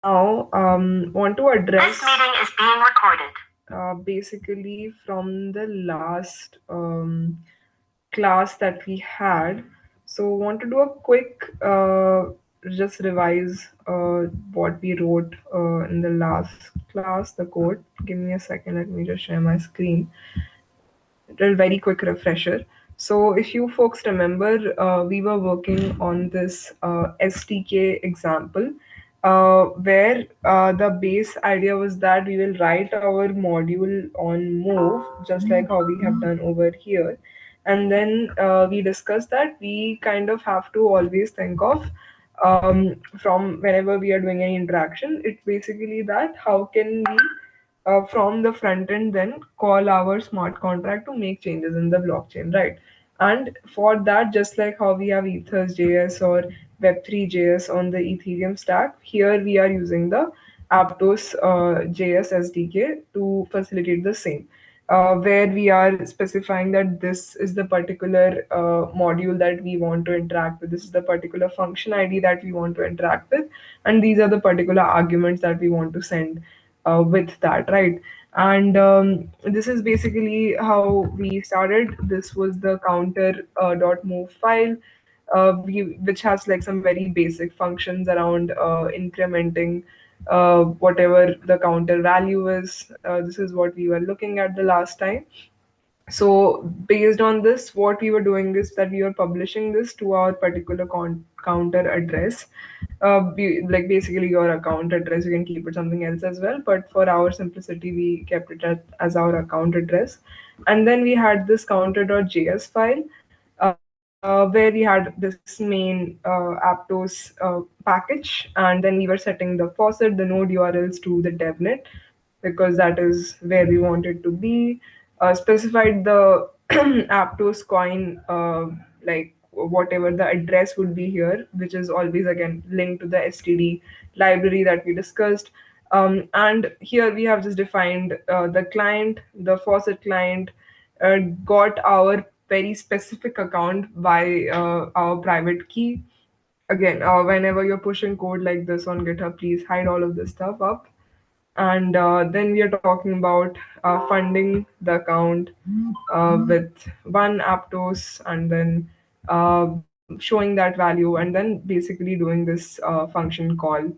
now want to address. This meeting is being recorded. Basically, from the last class that we had. So, want to do a quick just revise what we wrote in the last class, the code. Give me a second, let me just share my screen. A very quick refresher. So, if you folks remember, we were working on this STK example where the base idea was that we will write our module on Move, just like how we have done over here. And then we discussed that we kind of have to always think of from whenever we are doing any interaction, it's basically that how can we from the front end then call our smart contract to make changes in the blockchain, right? And for that, just like how we have ethers js or web3 js on the ethereum stack, here we are using the aptos js sdk to facilitate the same, where we are specifying that this is the particular module that we want to interact with, this is the particular function id that we want to interact with, and these are the particular arguments that we want to send with that, right? And this is basically how we started. This was the counter .move file, which has like some very basic functions around incrementing whatever the counter value is. This is what we were looking at the last time. So based on this, what we were doing is that we were publishing this to our particular counter address. Like basically your account address, you can keep it something else as well, but for our simplicity we kept it as our account address. And then we had this counter.js file, where we had this main aptos package, and then we were setting the faucet, the node urls to the devnet, because that is where we wanted to be. Specified the Aptos coin, like whatever the address would be here, which is always again linked to the STD library that we discussed. And here we have just defined the client, the faucet client, got our very specific account by our private key. Again, whenever you're pushing code like this on GitHub, please hide all of this stuff up. And then we are talking about funding the account with one Aptos, and then showing that value, and then basically doing this function call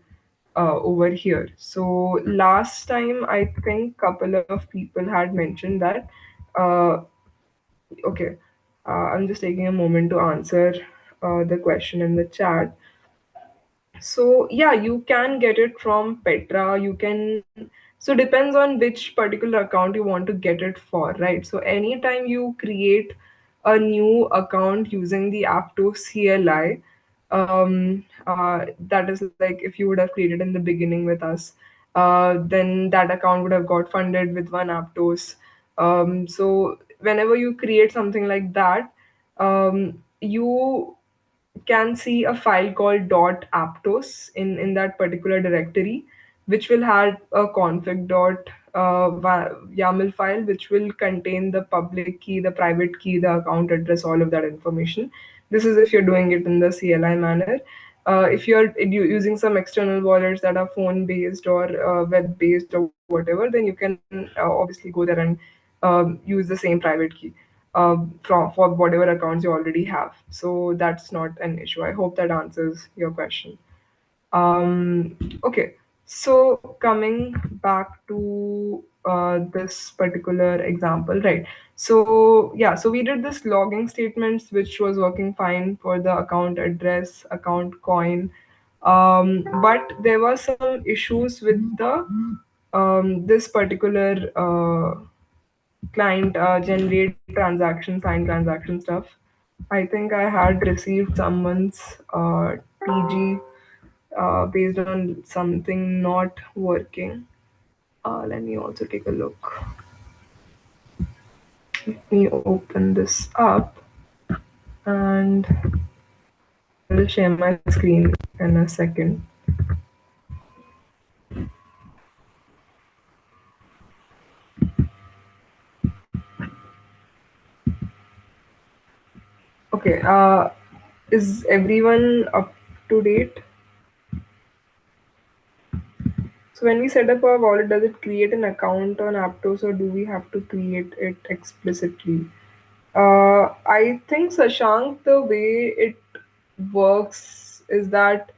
over here. So last time I think couple of people had mentioned that. Uh, okay, I'm just taking a moment to answer the question in the chat. So yeah, you can get it from Petra. You can, so depends on which particular account you want to get it for, right? So anytime you create a new account using the Aptos CLI, that is like if you would have created in the beginning with us, then that account would have got funded with one Aptos. So whenever you create something like that, you can see a file called .aptos in that particular directory, which will have a config YAML file, which will contain the public key, the private key, the account address, all of that information. This is if you're doing it in the CLI manner. If you're using some external wallets that are phone based or web based or whatever, then you can obviously go there and use the same private key for whatever accounts you already have. So that's not an issue. I hope that answers your question. Okay, so coming back to this particular example, right? So yeah, so we did this logging statements, which was working fine for the account address, account coin, but there were some issues with the this particular client generate transaction, sign transaction stuff. I think I had received someone's TG based on something not working. Let me also take a look. Let me open this up and I will share my screen in a second. Okay, is everyone up to date? So when we set up our wallet, does it create an account on Aptos or do we have to create it explicitly? I think, Sashank, the way it works is that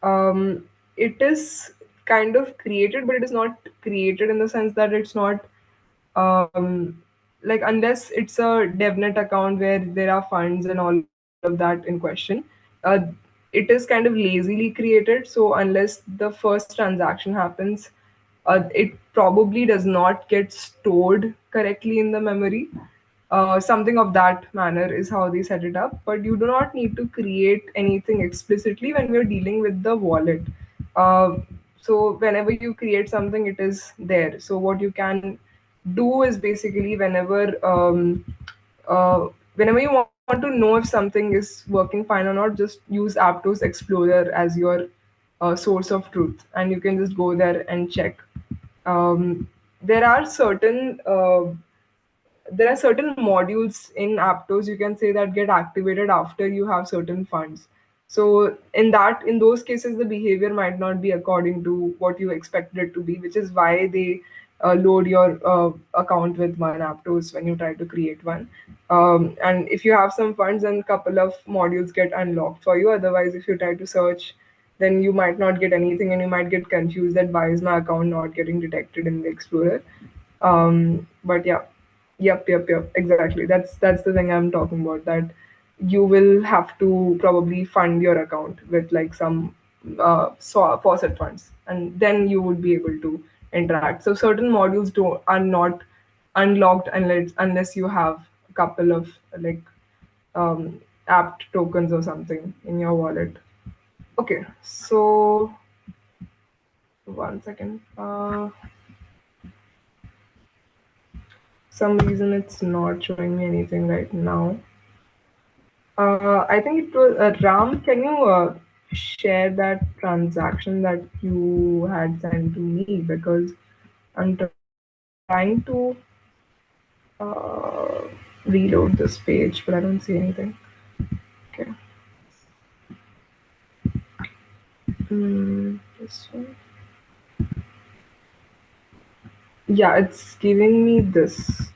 um, it is kind of created, but it is not created in the sense that it's not um, like, unless it's a DevNet account where there are funds and all of that in question, uh, it is kind of lazily created. So unless the first transaction happens, it probably does not get stored correctly in the memory. Something of that manner is how they set it up, but you do not need to create anything explicitly when we're dealing with the wallet. Uh, so whenever you create something, it is there. So what you can do is basically whenever you want to know if something is working fine or not, just use Aptos Explorer as your source of truth, and you can just go there and check. There are certain modules in Aptos, you can say, that get activated after you have certain funds. So in those cases, the behavior might not be according to what you expected it to be, which is why they load your account with one Aptos when you try to create one. And if you have some funds, then a couple of modules get unlocked for you. Otherwise, if you try to search, then you might not get anything, and you might get confused that why is my account not getting detected in the Explorer. But yeah, yep. Exactly. That's the thing I'm talking about. That you will have to probably fund your account with like some faucet funds, and then you would be able to interact. So certain modules don't are not unlocked unless you have a couple of like apt tokens or something in your wallet. Okay, so one second. Some reason it's not showing me anything right now. I think it was Ram. Can you share that transaction that you had sent to me? Because I'm trying to uh, reload this page, but I don't see anything. Okay. This one. Yeah, it's giving me this.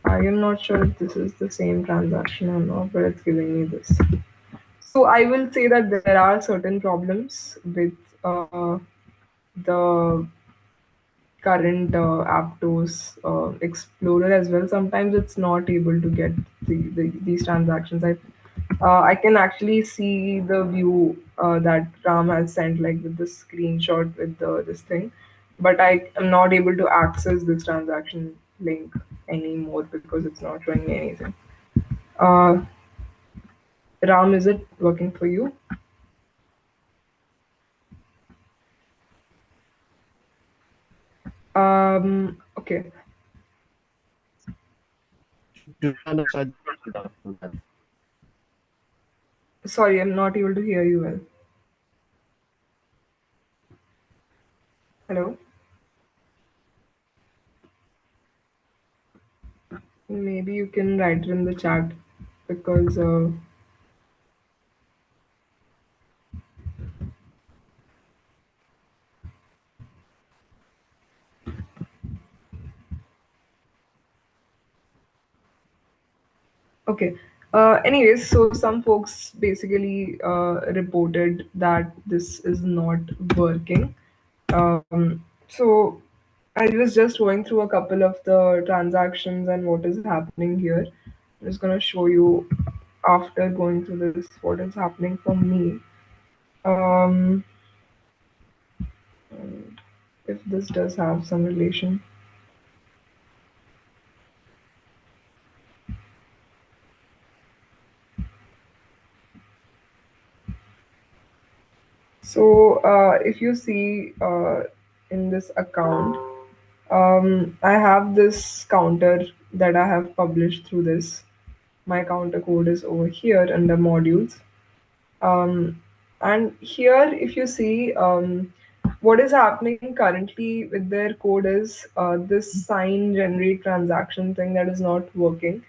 I am not sure if this is the same transaction or not, but it's giving me this. So I will say that there are certain problems with the current Aptos Explorer as well. Sometimes it's not able to get these transactions. I can actually see the view that Ram has sent, like with the screenshot with this thing, but I am not able to access this transaction link anymore because it's not showing me anything. Uh, Ram, is it working for you? Okay. To be honest, I don't see that from that. Sorry, I'm not able to hear you well. Hello? Maybe you can write it in the chat because okay. Anyways, so some folks basically reported that this is not working. So I was just going through a couple of the transactions and what is happening here. I'm just gonna show you after going through this what is happening for me. Um, and if this does have some relation. So if you see in this account, I have this counter that I have published through this. My counter code is over here under modules. Um, and here, if you see, what is happening currently with their code is this sign generate transaction thing that is not working.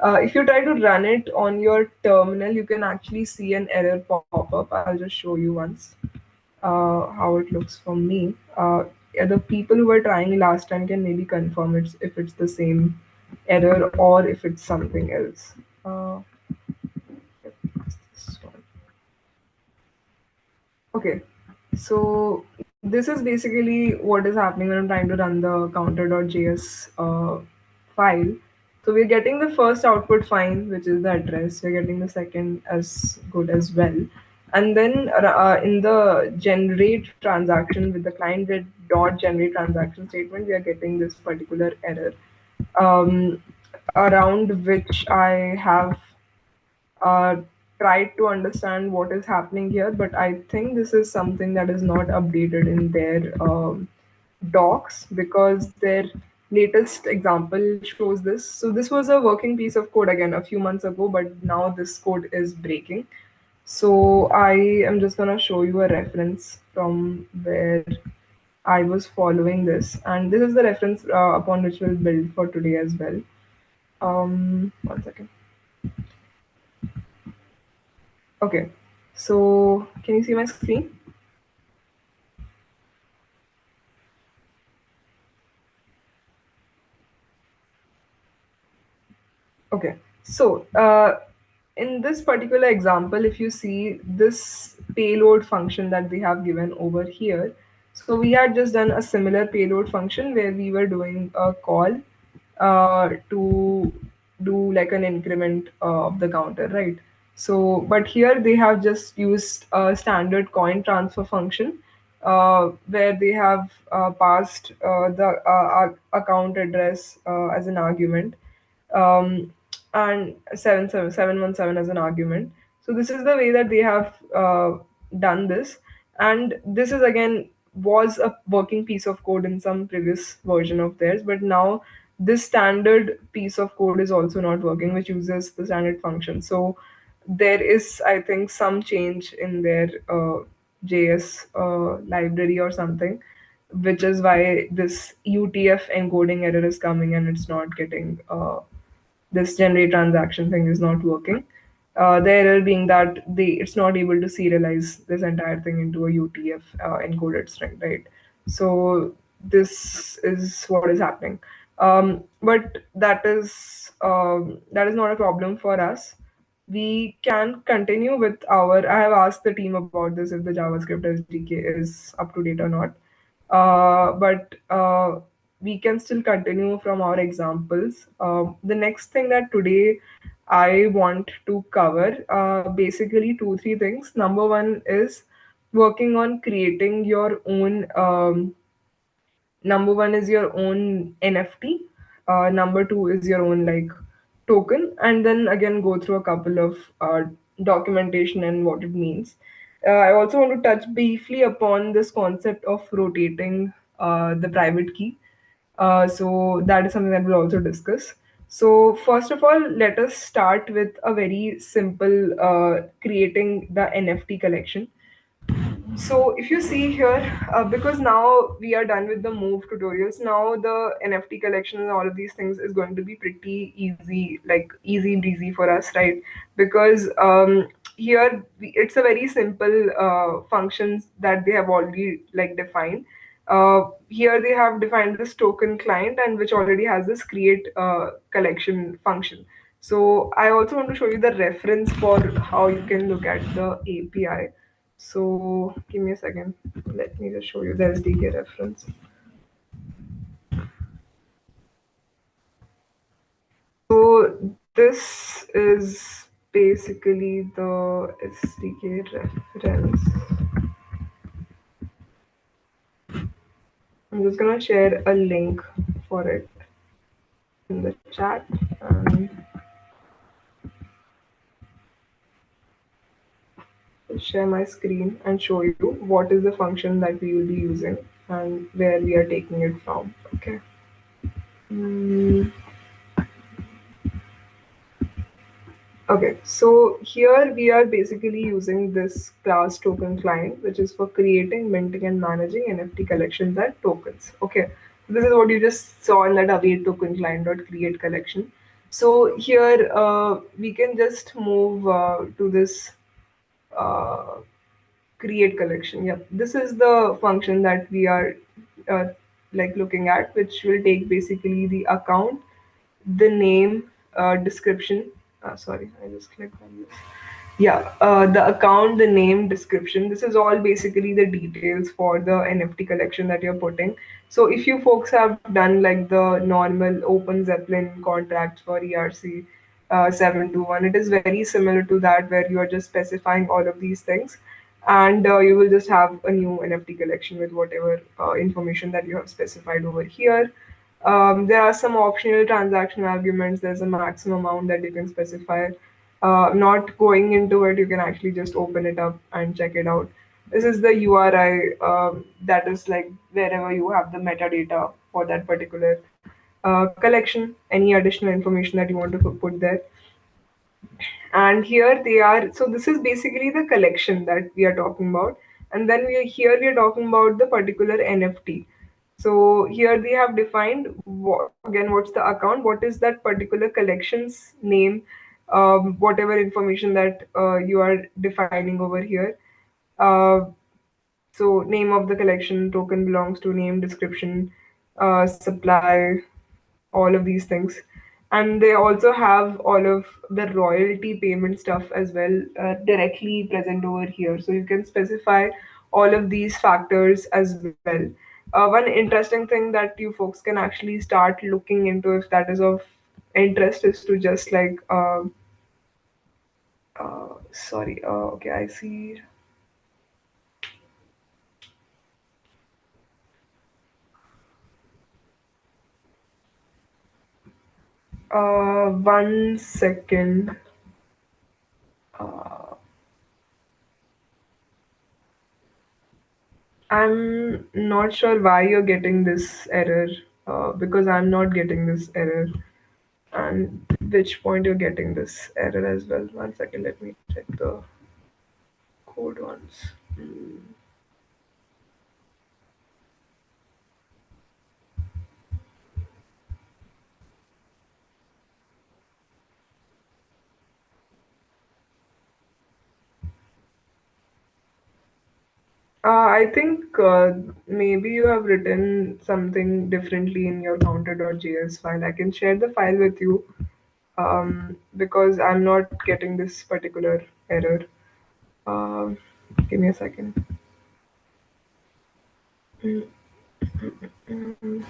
If you try to run it on your terminal, you can actually see an error pop up. I'll just show you once. how it looks for me. Yeah, the people who were trying last time can maybe confirm it's if it's the same error or if it's something else. This one. Okay, so this is basically what is happening when I'm trying to run the counter.js file. So we're getting the first output fine, which is the address. We're getting the second as good as well. And then in the generate transaction with the client with dot generate transaction statement, we are getting this particular error um, around which I have uh, tried to understand what is happening here, but I think this is something that is not updated in their docs because their latest example shows this. So this was a working piece of code again a few months ago, but now this code is breaking. So I am just gonna show you a reference from where I was following this, and this is the reference upon which we'll build for today as well. 1 second. Okay, so can you see my screen? Okay, so in this particular example, if you see this payload function that they have given over here, so we had just done a similar payload function where we were doing a call to do like an increment of the counter, right? So, but here they have just used a standard coin transfer function where they have passed the account address as an argument um, and 717 as an argument. So this is the way that they have done this, and this is again was a working piece of code in some previous version of theirs, but now this standard piece of code is also not working, which uses the standard function. So there is, I think, some change in their JS library or something, which is why this UTF encoding error is coming and it's not getting this generate transaction thing is not working. The error being that it's not able to serialize this entire thing into a UTF encoded string, right? So this is what is happening. But that is not a problem for us. We can continue with our. I have asked the team about this if the JavaScript SDK is up to date or not. But we can still continue from our examples. The next thing that today I want to cover basically two, three things. Number one is working on creating your own. Number one is your own NFT. Number two is your own like token, and then again go through a couple of documentation and what it means. I also want to touch briefly upon this concept of rotating the private key. So that is something that we'll also discuss. So first of all, let us start with a very simple creating the NFT collection. So if you see here, because now we are done with the move tutorials, now the NFT collection and all of these things is going to be pretty easy, like easy breezy for us, right? Because here it's a very simple functions that they have already like defined. Here they have defined this token client and which already has this create collection function. So I also want to show you the reference for how you can look at the API. So give me a second. Let me just show you the SDK reference. So this is basically the SDK reference. I'm just gonna share a link for it in the chat and share my screen and show you what is the function that we will be using and where we are taking it from. Okay. Mm, Okay, so here we are basically using this class token client, which is for creating, minting, and managing NFT collections and tokens. Okay, this is what you just saw in that await token client dot create collection. So here we can just move to this uh, create collection. Yep, this is the function that we are uh, like looking at, which will take basically the account, the name, description. Sorry, I just clicked on this. Yeah, the account, the name, description. This is all basically the details for the NFT collection that you're putting. So if you folks have done like the normal Open Zeppelin contracts for ERC 721, it is very similar to that, where you are just specifying all of these things, and you will just have a new NFT collection with whatever information that you have specified over here. There are some optional transaction arguments. There's a maximum amount that you can specify. Not going into it, you can actually just open it up and check it out. This is the URI, that is like wherever you have the metadata for that particular collection, any additional information that you want to put there. And here they are. So this is basically the collection that we are talking about, and then we are talking about the particular NFT. So here they have defined again, what's the account, what is that particular collection's name, whatever information that you are defining over here. uh, so name of the collection, token belongs to, name, description, supply, all of these things. And they also have all of the royalty payment stuff as well, directly present over here. So you can specify all of these factors as well. One interesting thing that you folks can actually start looking into, if that is of interest, is to just like sorry, okay, I see. 1 second. uh, I'm not sure why you're getting this error, because I'm not getting this error, and which point you're getting this error as well. 1 second, let me check the code once. I think maybe you have written something differently in your counter.js file. I can share the file with you, because I'm not getting this particular error. Um, Give me a second. Mm, mm.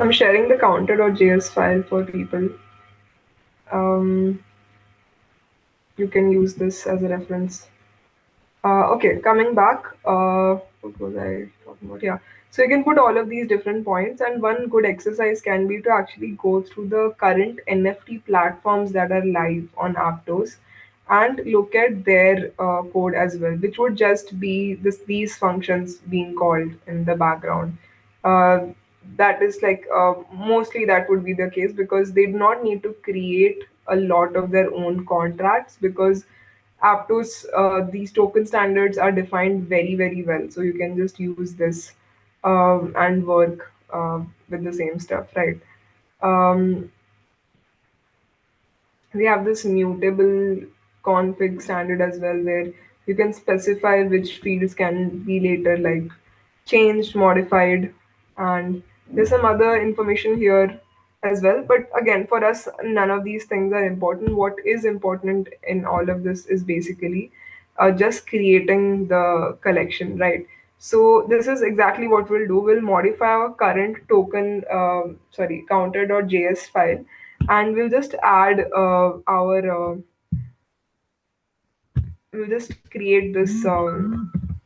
I'm sharing the counter.js file for people. Um, you can use this as a reference. Okay, coming back. What was I talking about? Yeah. So you can put all of these different points, and one good exercise can be to actually go through the current NFT platforms that are live on Aptos and look at their code as well, which would just be these functions being called in the background. Uh, that is like, mostly that would be the case, because they do not need to create a lot of their own contracts, because Aptos, these token standards are defined very, very well. So you can just use this and work with the same stuff, right? Um, we have this mutable config standard as well, where you can specify which fields can be later like changed, modified, and there's some other information here as well. But again, for us, none of these things are important. What is important in all of this is basically just creating the collection, right? So this is exactly what we'll do. We'll modify our current token, sorry, counter.js file, and we'll just add we'll just create this,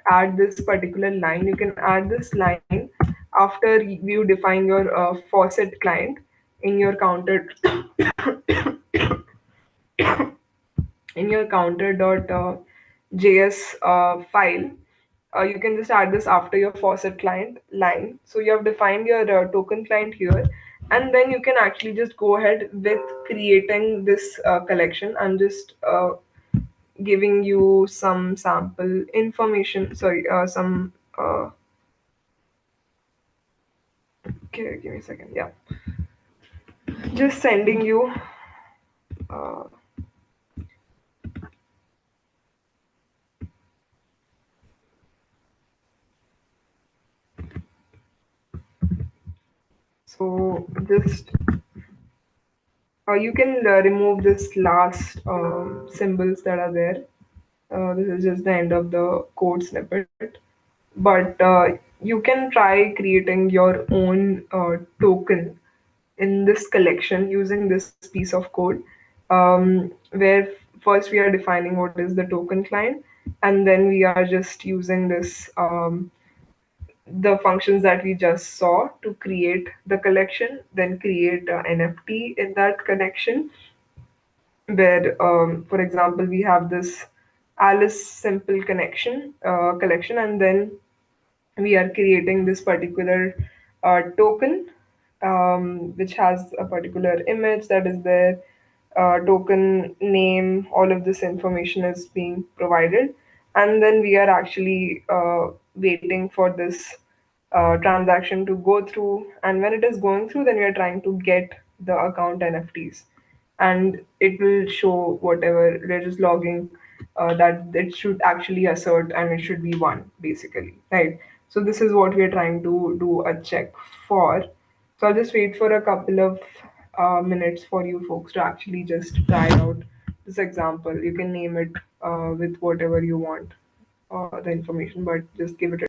add this particular line. You can add this line after you define your faucet client in your counter in your counter.js file. You can just add this after your faucet client line. So you have defined your token client here, and then you can actually just go ahead with creating this collection. I'm just giving you some sample information. Sorry, some. Okay, give me a second. Yeah, just sending you. Uh, so just you can remove this last symbols that are there. This is just the end of the code snippet. But you can try creating your own token in this collection using this piece of code, where first we are defining what is the token client, and then we are just using this the functions that we just saw to create the collection, then create NFT in that connection, where for example we have this Alice simple connection collection, and then we are creating this particular token, which has a particular image that is there, token name, all of this information is being provided. And then we are actually waiting for this transaction to go through. And when it is going through, then we are trying to get the account NFTs. And it will show whatever we're just logging that it should actually assert, and it should be one basically, right? So this is what we are trying to do a check for. So I'll just wait for a couple of minutes for you folks to actually just try out this example. You can name it with whatever you want, the information, but just give it a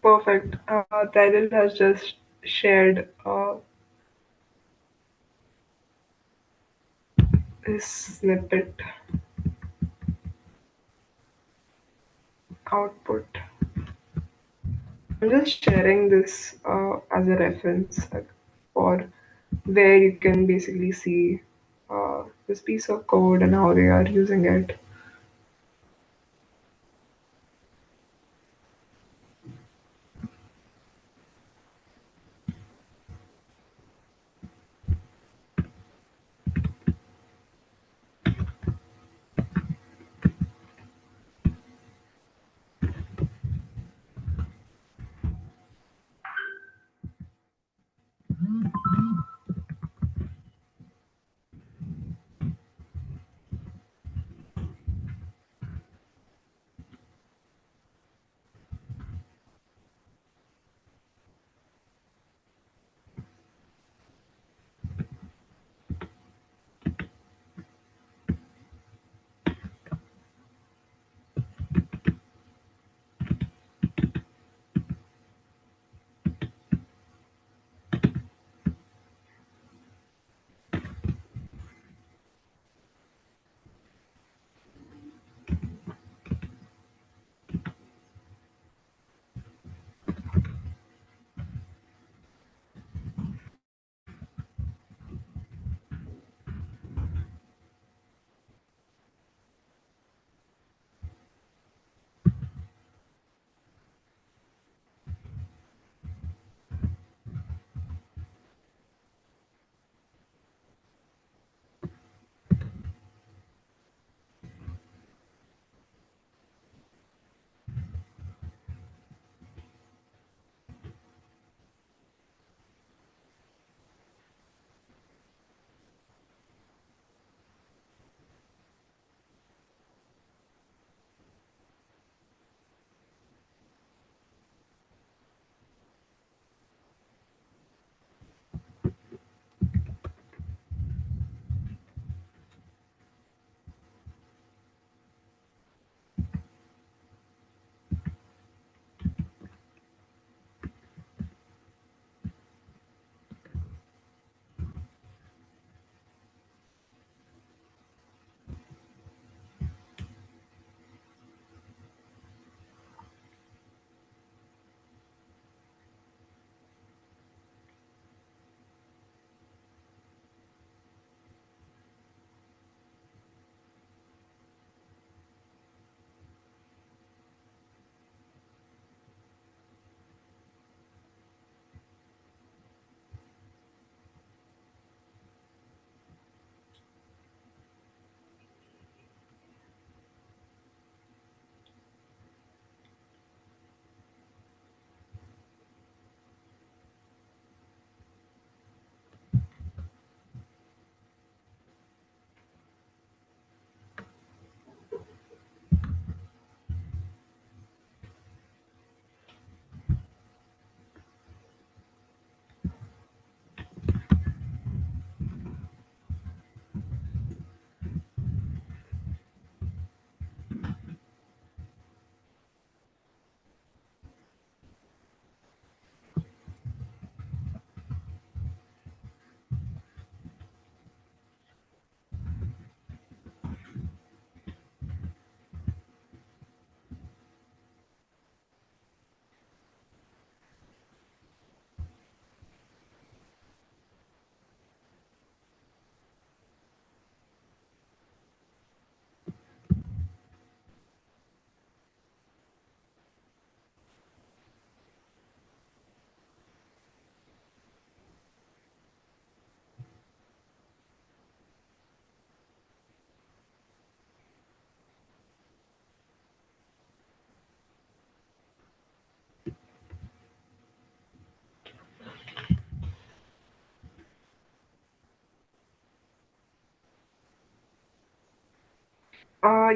perfect. Tyrell has just shared his snippet output. I'm just sharing this as a reference for where you can basically see this piece of code and how they are using it.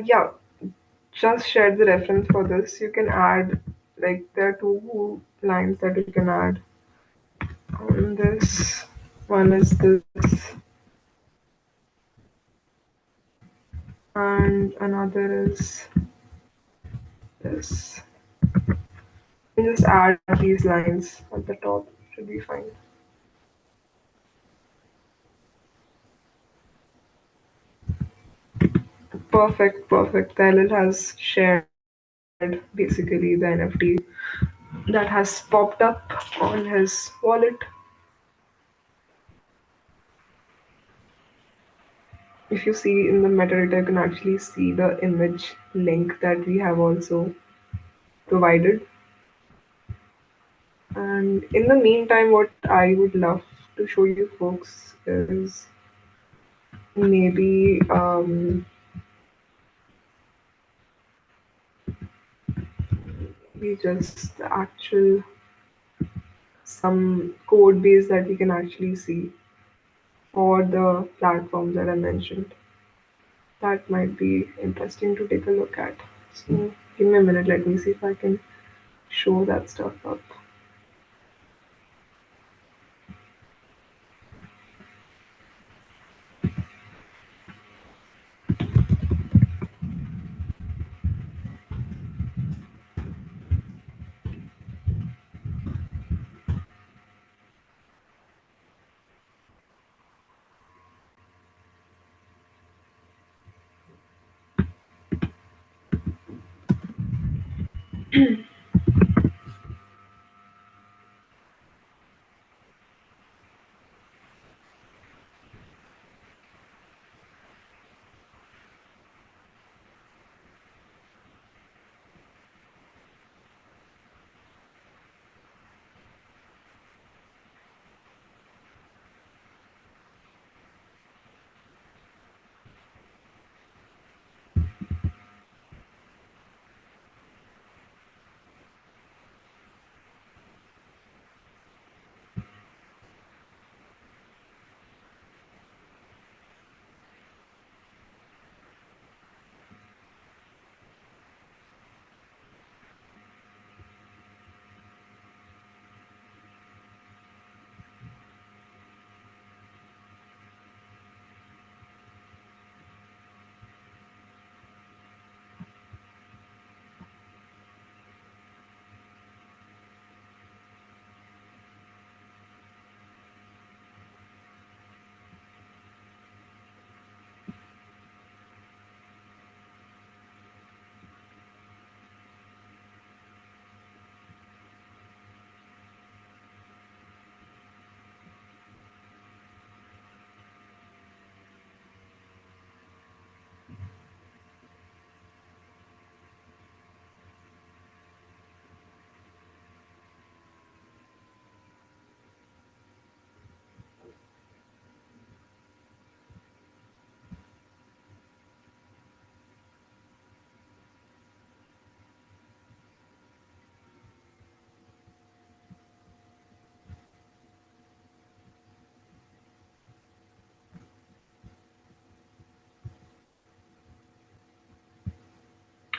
Yeah, just share the reference for this. You can add, like, there are two lines that you can add on this. One is this, and another is this. You can just add these lines at the top, should be fine. Perfect, perfect. Talil has shared basically the NFT that has popped up on his wallet. If you see in the metadata, you can actually see the image link that we have also provided. And in the meantime, what I would love to show you folks is maybe just the actual some code base that we can actually see for the platforms that I mentioned. That might be interesting to take a look at. So give me a minute, let me see if I can show that stuff up.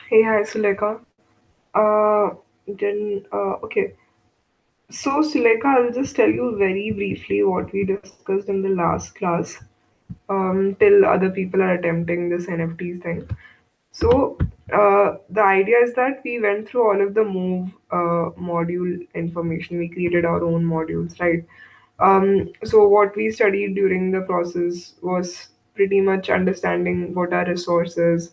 Hey, hi, Sulekha. Okay. So, Sulekha, I'll just tell you very briefly what we discussed in the last class, till other people are attempting this NFT thing. So, the idea is that we went through all of the move module information. We created our own modules, right? So, what we studied during the process was pretty much understanding what are resources,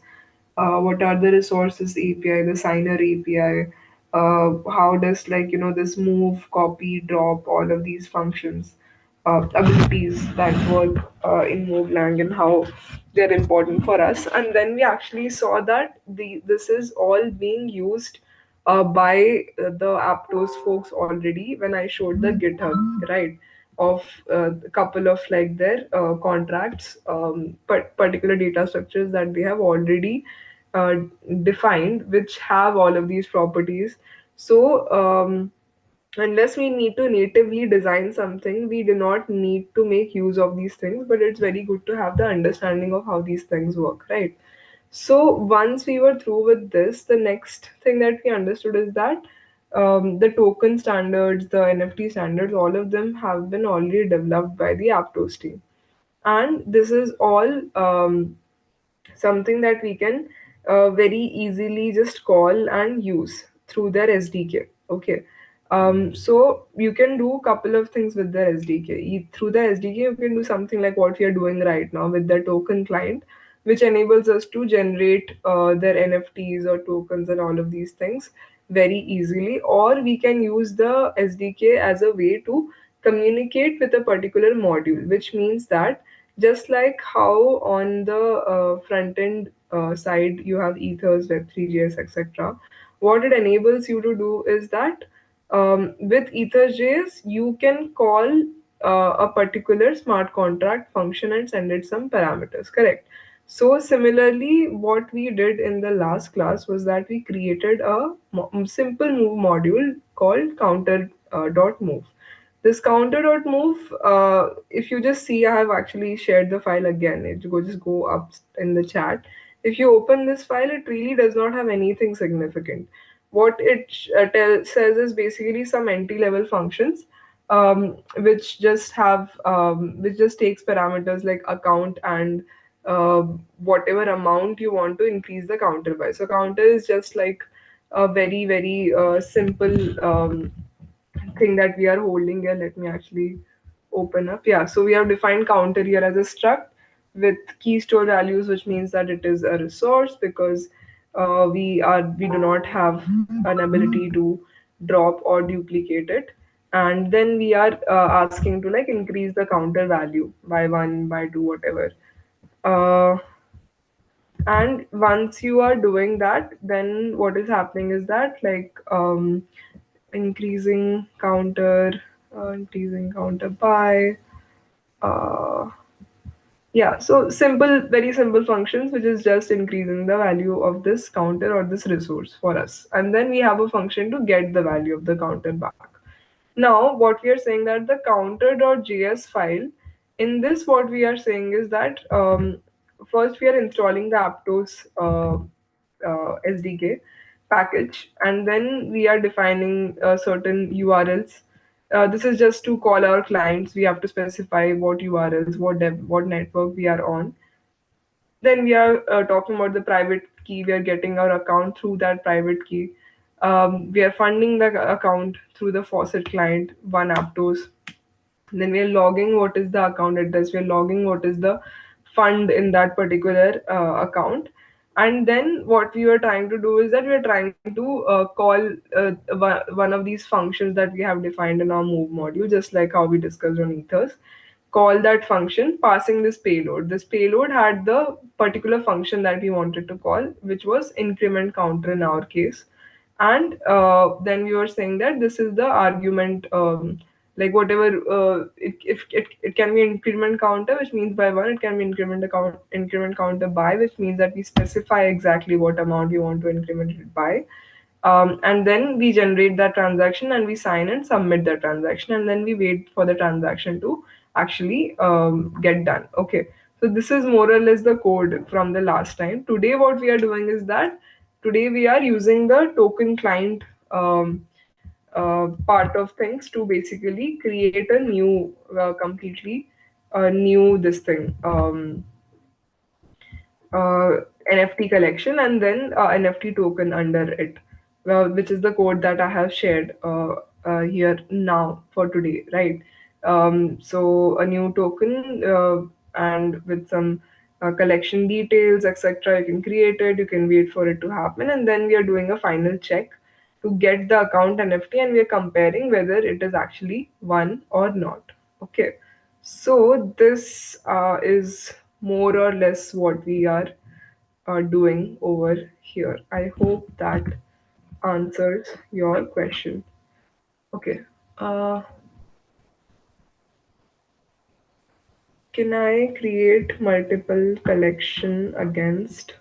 what are the resources API, the signer API, how does this move, copy, drop, all of these functions, abilities that work in Movelang and how they're important for us. And then we actually saw that this is all being used by the Aptos folks already when I showed the GitHub, right? Of a couple of like their contracts, but particular data structures that they have already uh, defined, which have all of these properties. So, unless we need to natively design something, we do not need to make use of these things, but it's very good to have the understanding of how these things work, right? So, once we were through with this, the next thing that we understood is that the token standards, the NFT standards, all of them have been already developed by the Aptos team. And this is all something that we can very easily just call and use through their SDK. Okay. So you can do a couple of things with their SDK. Through the SDK, you can do something like what we are doing right now with the token client, which enables us to generate their NFTs or tokens and all of these things very easily. Or we can use the SDK as a way to communicate with a particular module, which means that Just like how on the front end side you have ethers, web3.js, etc. What it enables you to do is that with ethers.js you can call a particular smart contract function and send it some parameters, correct? So similarly, what we did in the last class was that we created a simple move module called counter dot move. This counter.move, if you just see, I have actually shared the file again. It go just go up in the chat. If you open this file, it really does not have anything significant. What it says is basically some NT-level functions, which just takes parameters like account and uh, whatever amount you want to increase the counter by. So counter is just like a very simple thing that we are holding here. Let me actually open up. Yeah, so we have defined counter here as a struct with key store values, which means that it is a resource because we do not have an ability to drop or duplicate it. And then we are asking to like increase the counter value by one, by two, whatever. Uh, and once you are doing that, then what is happening is that like increasing counter increasing counter by uh, yeah, so simple, very simple functions which is just increasing the value of this counter or this resource for us, and then we have a function to get the value of the counter back. Now what we are saying that the counter.js file, in this what we are saying is that first we are installing the Aptos SDK package, and then we are defining certain URLs. This is just to call our clients. We have to specify what URLs, what network we are on. Then we are talking about the private key. We are getting our account through that private key. We are funding the account through the faucet client, one Aptos. Then we are logging what is the account address. We are logging what is the fund in that particular account. And then what we were trying to do is that we are trying to call one of these functions that we have defined in our move module, just like how we discussed on ethers. Call that function passing this payload. This payload had the particular function that we wanted to call, which was increment counter in our case. And then we were saying that this is the argument, like whatever it can be increment counter, which means by one. It can be increment counter by, which means that we specify exactly what amount we want to increment it by. And then we generate that transaction and we sign and submit the transaction, and then we wait for the transaction to actually get done. Okay, so this is more or less the code from the last time. Today what we are doing is that today we are using the token client part of things to basically create a new completely new this thing, uh, NFT collection, and then NFT token under it, which is the code that I have shared here now for today, right? So a new token and with some collection details, etc. You can create it, you can wait for it to happen, and then we are doing a final check to get the account NFT, and we are comparing whether it is actually one or not. Okay, so this is more or less what we are doing over here. I hope that answers your question. Okay. Uh, can I create multiple collection against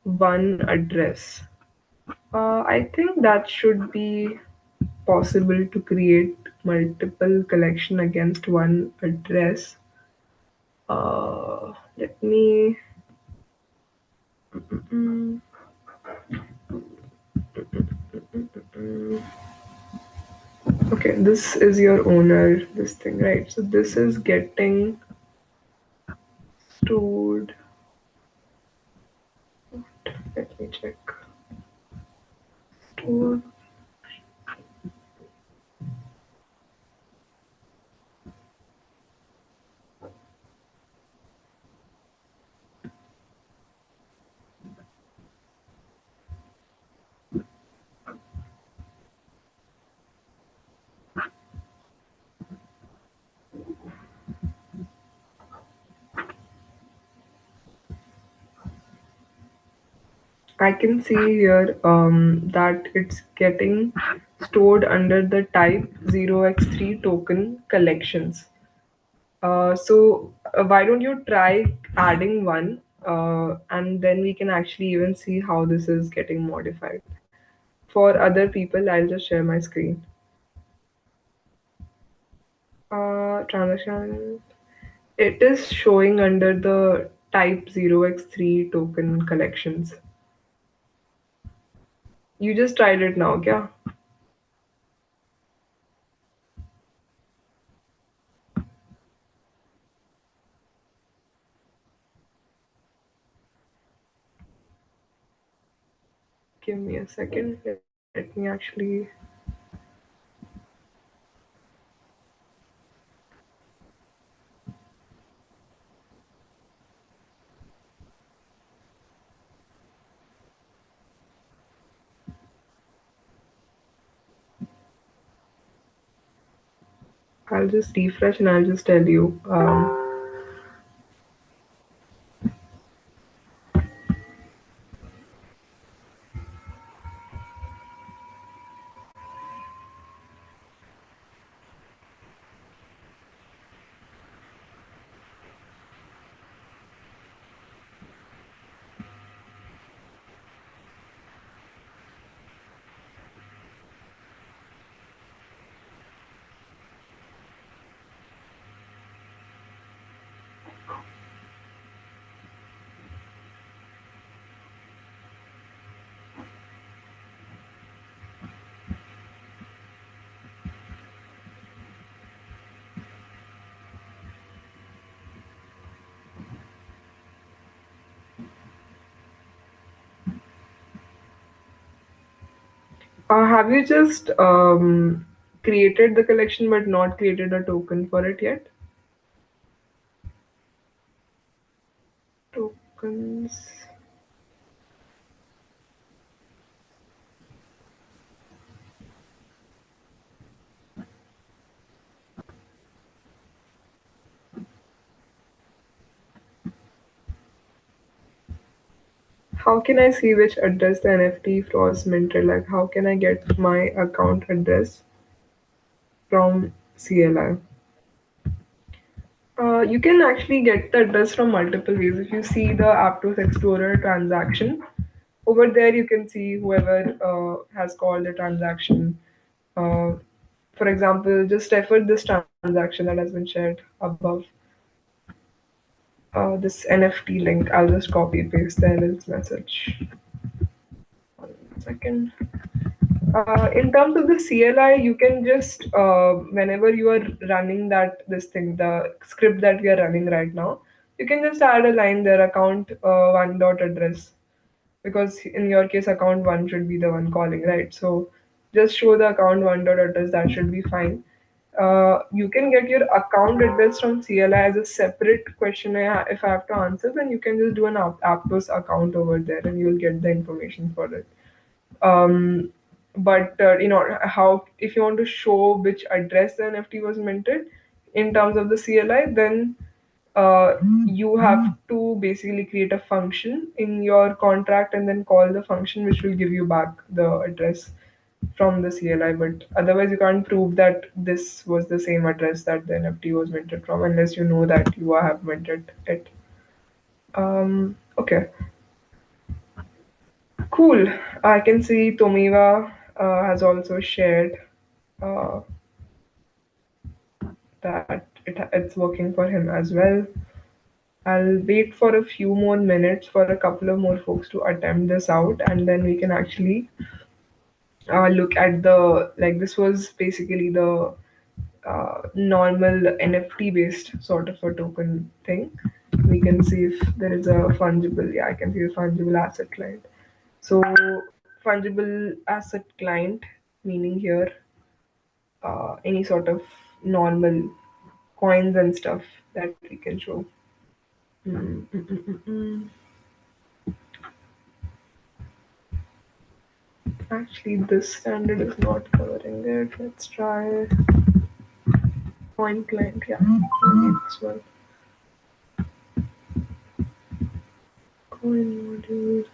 one address? I think that should be possible to create multiple collection against one address. Let me. mm, Okay, this is your owner, this thing, right? So this is getting stored. Let me check. Stored. I can see here that it's getting stored under the type 0x3 token collections. Why don't you try adding one, and then we can actually even see how this is getting modified. For other people, I'll just share my screen. Transaction. It is showing under the type 0x3 token collections. You just tried it now, kya? Give me a second. Let me actually. I'll just refresh and I'll just tell you. Have you just created the collection but not created a token for it yet? Tokens. How can I see which address the NFT was minted? Like, how can I get my account address from CLI? You can actually get the address from multiple ways. If you see the Aptos Explorer transaction, over there you can see whoever has called the transaction. Uh, for example, just refer this transaction that has been shared above. This NFT link. I'll just copy paste the LL's message. 1 second. In terms of the CLI, you can just whenever you are running this thing, the script that we are running right now, you can just add a line there, account one dot address, because in your case, account one should be the one calling, right? So just show the account one dot address. That should be fine. You can get your account address from CLI as a separate question. If I have to answer, then you can just do an Aptos account over there, and you'll get the information for it. um, but how, if you want to show which address the NFT was minted in terms of the CLI, then you have to basically create a function in your contract and then call the function, which will give you back the address from the CLI. But otherwise, you can't prove that this was the same address that the NFT was minted from unless you know that you have minted it. Okay, cool. I can see Tomiwa has also shared uh, that it's working for him as well. I'll wait for a few more minutes for a couple of more folks to attempt this out, and then we can actually look at the, like, this was basically the normal NFT based sort of a token thing. We can see if there is a fungible, yeah, I can see a fungible asset client. So, fungible asset client, meaning here any sort of normal coins and stuff that we can show. Mm, mm, mm, mm, mm. Actually, this standard is not covering it. Let's try coin client. Yeah, maybe this one. Coin module.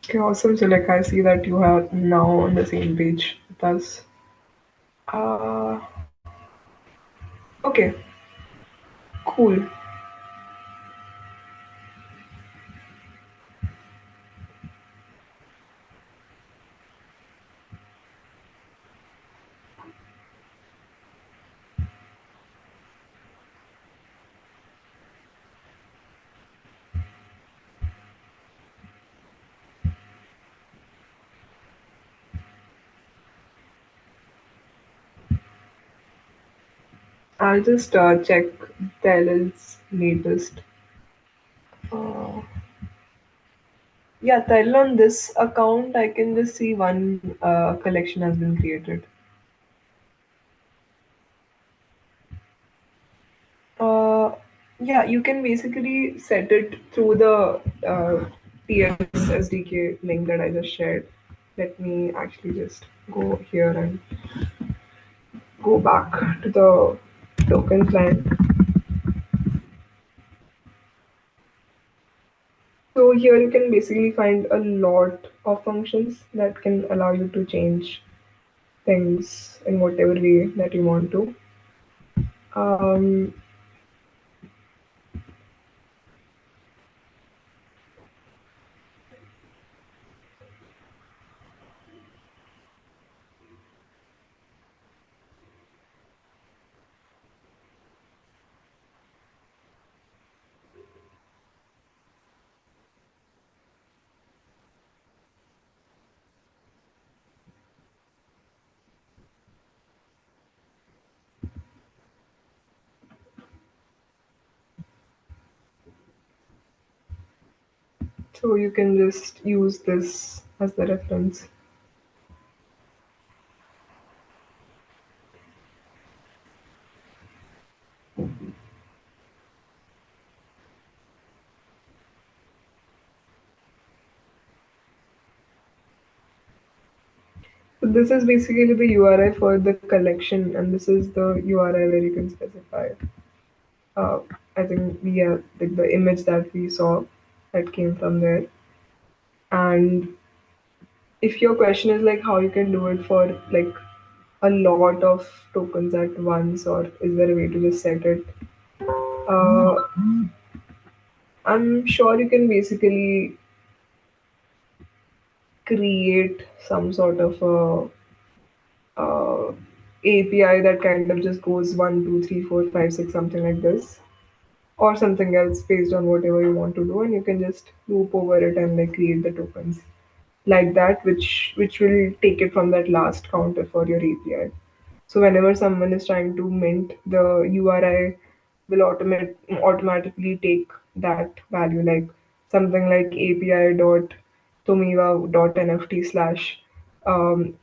Okay, awesome. So like I see that you are now on the same page with us. Uh, okay, cool. I'll just check Talon's latest. Uh, yeah, Talon on this account, I can just see one collection has been created. Uh, yeah, you can basically set it through the TS SDK link that I just shared. Let me actually just go here and go back to the token client. So here you can basically find a lot of functions that can allow you to change things in whatever way that you want to. Um, so you can just use this as the reference. So this is basically the URI for the collection, and this is the URI where you can specify. Uh, I think we have like the image that we saw that came from there. And if your question is like how you can do it for like a lot of tokens at once, or is there a way to just set it? Uh, I'm sure you can basically create some sort of API that kind of just goes 1, 2, 3, 4, 5, 6, something like this, or something else based on whatever you want to do, and you can just loop over it and like create the tokens like that, which will take it from that last counter for your API. So whenever someone is trying to mint, the URI will automatically take that value, like something like API dot tomiwa dot nft slash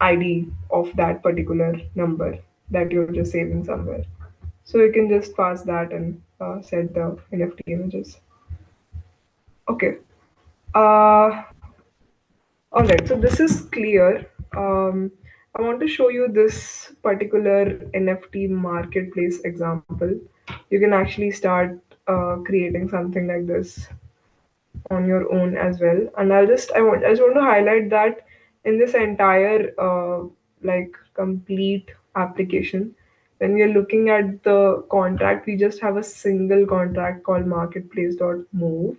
ID of that particular number that you're just saving somewhere. So you can just pass that and set the NFT images. Okay. Uh, all right. So this is clear. I want to show you this particular NFT marketplace example. You can actually start creating something like this on your own as well. And I just want to highlight that in this entire like complete application, when we are looking at the contract, we just have a single contract called marketplace.move.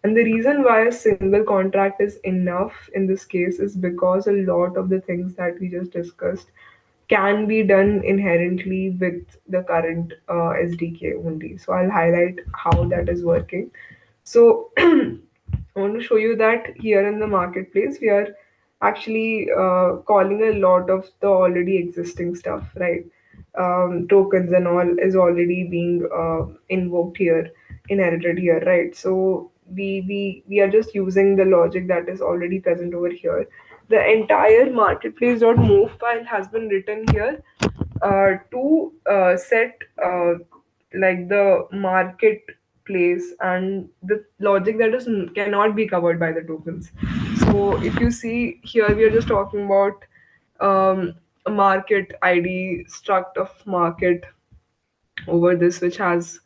And the reason why a single contract is enough in this case is because a lot of the things that we just discussed can be done inherently with the current SDK only. So I'll highlight how that is working. So I want to show you that here in the marketplace, we are actually calling a lot of the already existing stuff, right? Tokens and all is already being invoked here, inherited here, right? So we are just using the logic that is already present over here. The entire marketplace.move file has been written here to set like the marketplace and the logic that is cannot be covered by the tokens. So if you see here, we are just talking about a market ID struct of market over this, which has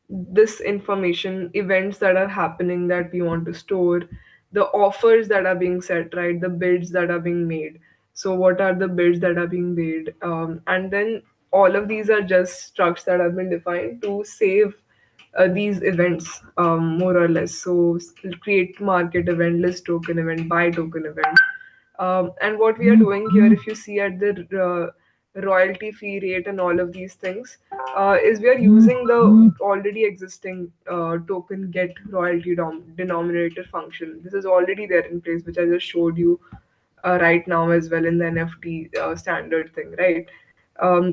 this information, events that are happening that we want to store, the offers that are being set, right? The bids that are being made. So what are the bids that are being made? And then all of these are just structs that have been defined to save these events, more or less. So create market event, list token event, buy token event. And what we are doing here, if you see at the royalty fee rate and all of these things, is we are using the already existing token get royalty denominator function. This is already there in place, which I just showed you right now as well in the NFT standard thing, right?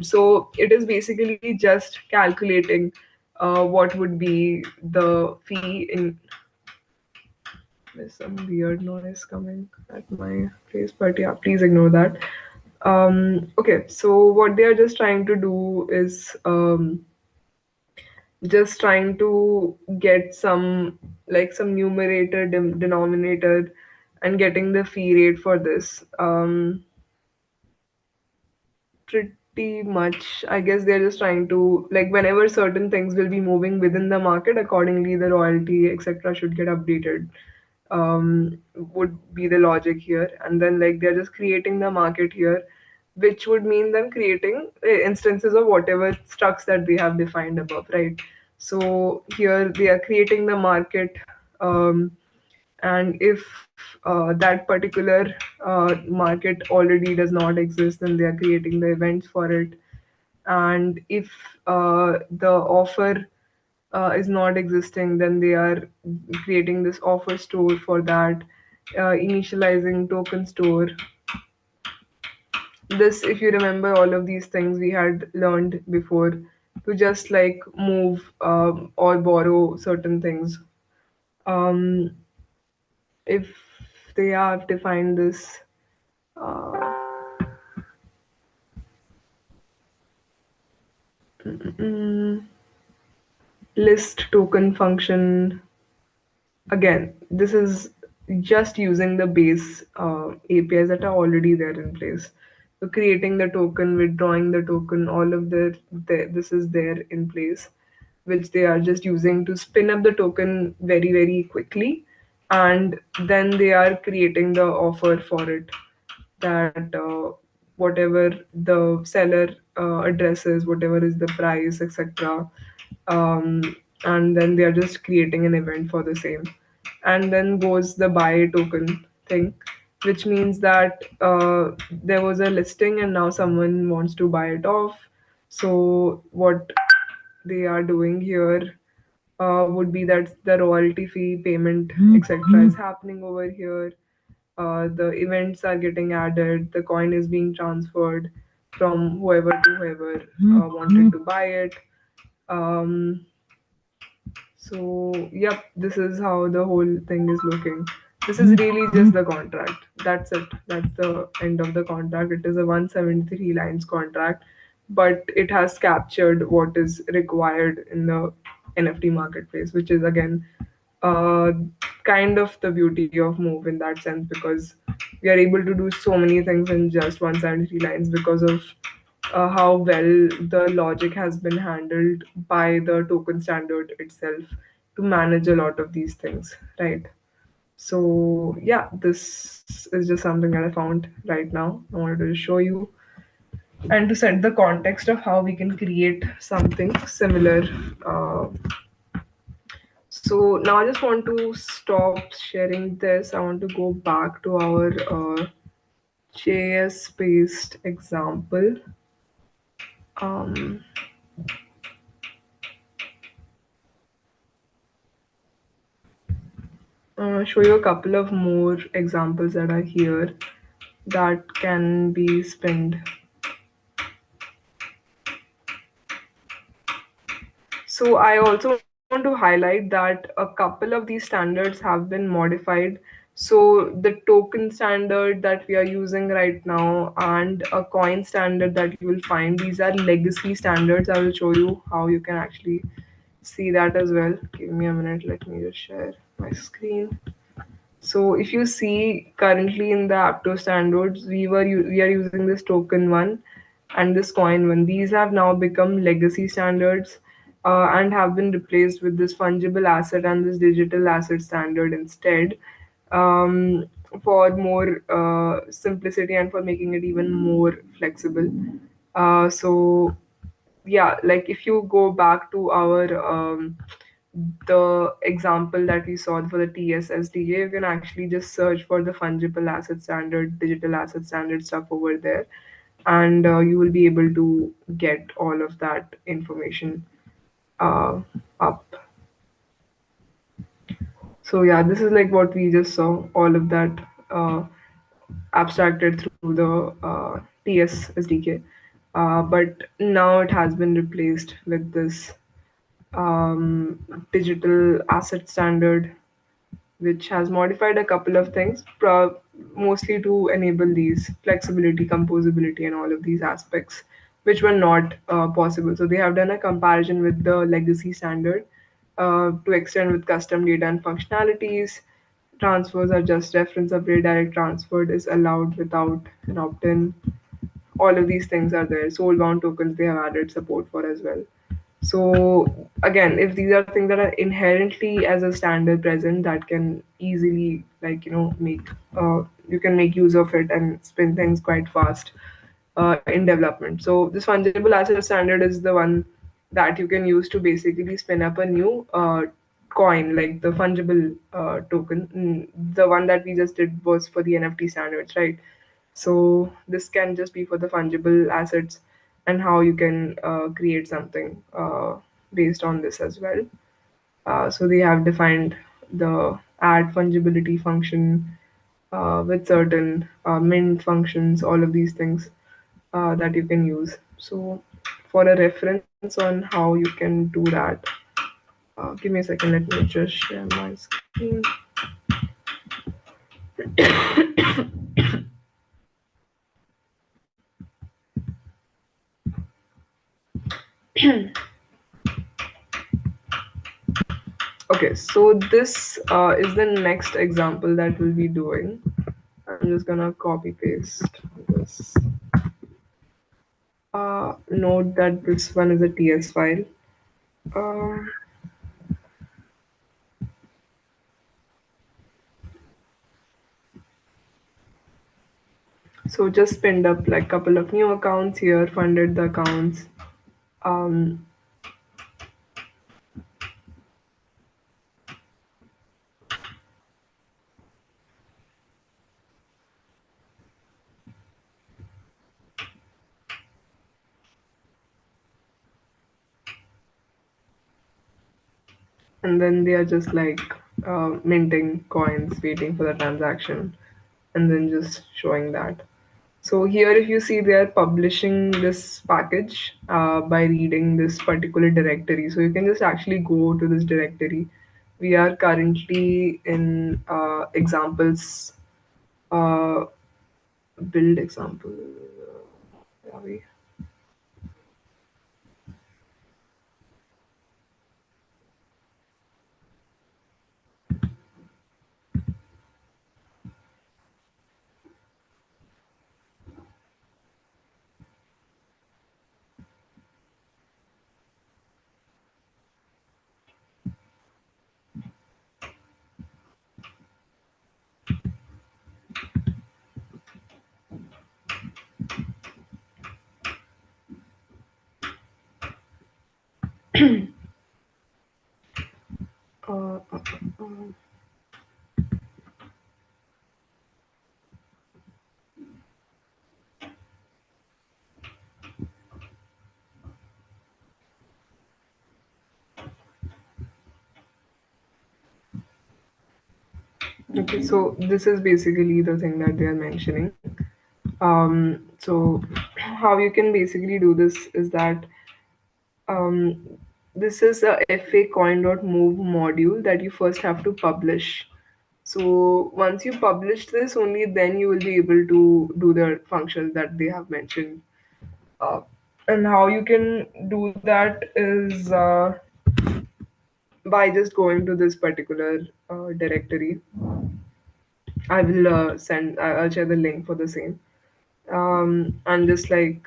So it is basically just calculating what would be the fee in. There's some weird noise coming at my place, but yeah, please ignore that. Okay, so what they are just trying to do is just trying to get some, like, some numerator denominator and getting the fee rate for this. Pretty much, I guess they're just trying to, like, whenever certain things will be moving within the market, accordingly the royalty etc should get updated, would be the logic here. And then, like, they're just creating the market here, which would mean them creating instances of whatever structs that they have defined above, right? So here they are creating the market, and if that particular market already does not exist, then they are creating the events for it. And if the offer is not existing, then they are creating this offer store for that, initializing token store. This, if you remember, all of these things we had learned before, to just like move or borrow certain things. um, if they have defined this mm, list token function. Again, this is just using the base APIs that are already there in place. So creating the token, withdrawing the token, all of this is there in place, which they are just using to spin up the token very, very quickly. And then they are creating the offer for it, that whatever the seller addresses, whatever is the price, etc. Um, and then they are just creating an event for the same. And then goes the buy token thing, which means that there was a listing and now someone wants to buy it off. So what they are doing here would be that the royalty fee payment, etc., is happening over here. The events are getting added, the coin is being transferred from whoever to whoever wanted to buy it. Um, so, yep, this is how the whole thing is looking. This is really just the contract. That's it. That's the end of the contract. It is a 173 lines contract, but it has captured what is required in the NFT marketplace, which is again uh, kind of the beauty of Move in that sense, because we are able to do so many things in just 173 lines because of how well the logic has been handled by the token standard itself to manage a lot of these things, right? So yeah, this is just something that I found right now. I wanted to show you and to set the context of how we can create something similar. Uh, so now I just want to stop sharing this. I want to go back to our JS based example. Um, show you a couple of more examples that are here that can be spinned. So I also want to highlight that a couple of these standards have been modified. So the token standard that we are using right now and a coin standard that you will find, these are legacy standards. I will show you how you can actually see that as well. Give me a minute. Let me just share my screen. So if you see currently in the Aptos standards, we are using this token one and this coin one. These have now become legacy standards and have been replaced with this fungible asset and this digital asset standard instead. um, for more simplicity and for making it even more flexible. So yeah, like if you go back to our the example that we saw for the TSSDA, you can actually just search for the fungible asset standard, digital asset standard stuff over there, and you will be able to get all of that information uh, up. So yeah, this is like what we just saw, all of that abstracted through the TS SDK. But now it has been replaced with this digital asset standard, which has modified a couple of things, mostly to enable these flexibility, composability, and all of these aspects, which were not possible. So they have done a comparison with the legacy standard to extend with custom data and functionalities. Transfers are just reference update, direct transferred is allowed without an opt-in. All of these things are there. Soul bound tokens they have added support for as well. So again, if these are things that are inherently as a standard present, that can easily, like, make you can make use of it and spin things quite fast in development. So this fungible asset standard is the one that you can use to basically spin up a new coin, like the fungible token. The one that we just did was for the NFT standards, right? So this can just be for the fungible assets and how you can create something based on this as well. So they have defined the add fungibility function with certain mint functions, all of these things that you can use. So for a reference on how you can do that, give me a second. Let me just share my screen. Okay, so this is the next example that we'll be doing. I'm just gonna copy paste this. Note that this one is a TS file. Um, so just pinned up like couple of new accounts here, funded the accounts. Um, and then they are just like minting coins, waiting for the transaction, and then just showing that. So here, if you see, they are publishing this package by reading this particular directory. So you can just actually go to this directory. We are currently in examples, uh, build example. Where are we? Uh, uh, uh, okay, so this is basically the thing that they are mentioning. So how you can basically do this is that this is a fa.coin.move module that you first have to publish. So once you publish this, only then you will be able to do the functions that they have mentioned. Uh, and how you can do that is by just going to this particular directory. I will I'll share the link for the same. And just like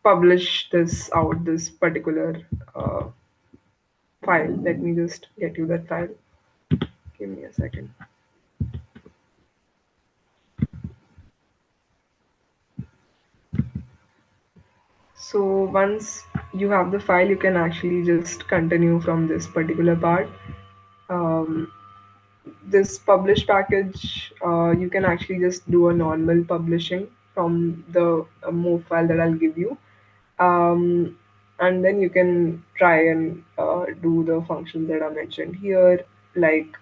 publish this out, this particular uh, file. Let me just get you that file. Give me a second. So once you have the file, you can actually just continue from this particular part. Um, this publish package, you can actually just do a normal publishing from the move file that I'll give you. Um, and then you can try and do the functions that are mentioned here, like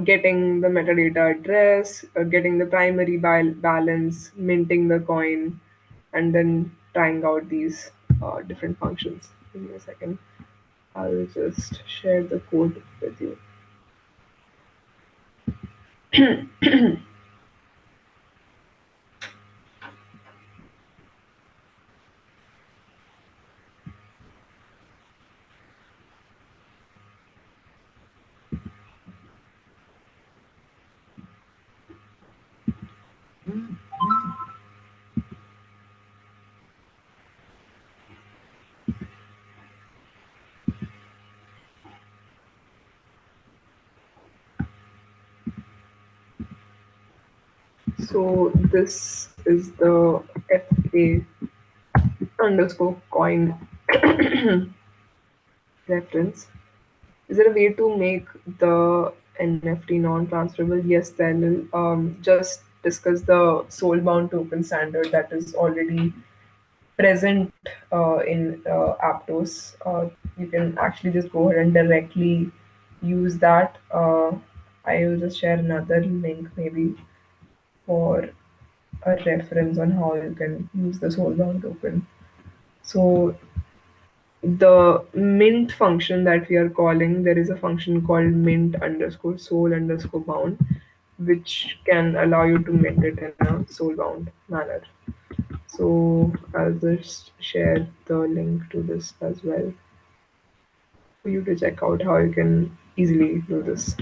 getting the metadata address, getting the primary balance, minting the coin, and then trying out these different functions. Give me a second. I'll just share the code with you. So this is the FA underscore coin reference. Is there a way to make the NFT non-transferable? Yes, then just discuss the soul-bound token standard that is already present in Aptos. You can actually just go ahead and directly use that. I will just share another link maybe for a reference on how you can use the soul-bound token. So the mint function that we are calling, there is a function called mint underscore soul underscore bound, which can allow you to mint it in a soul bound manner. So I'll just share the link to this as well for you to check out how you can easily do this.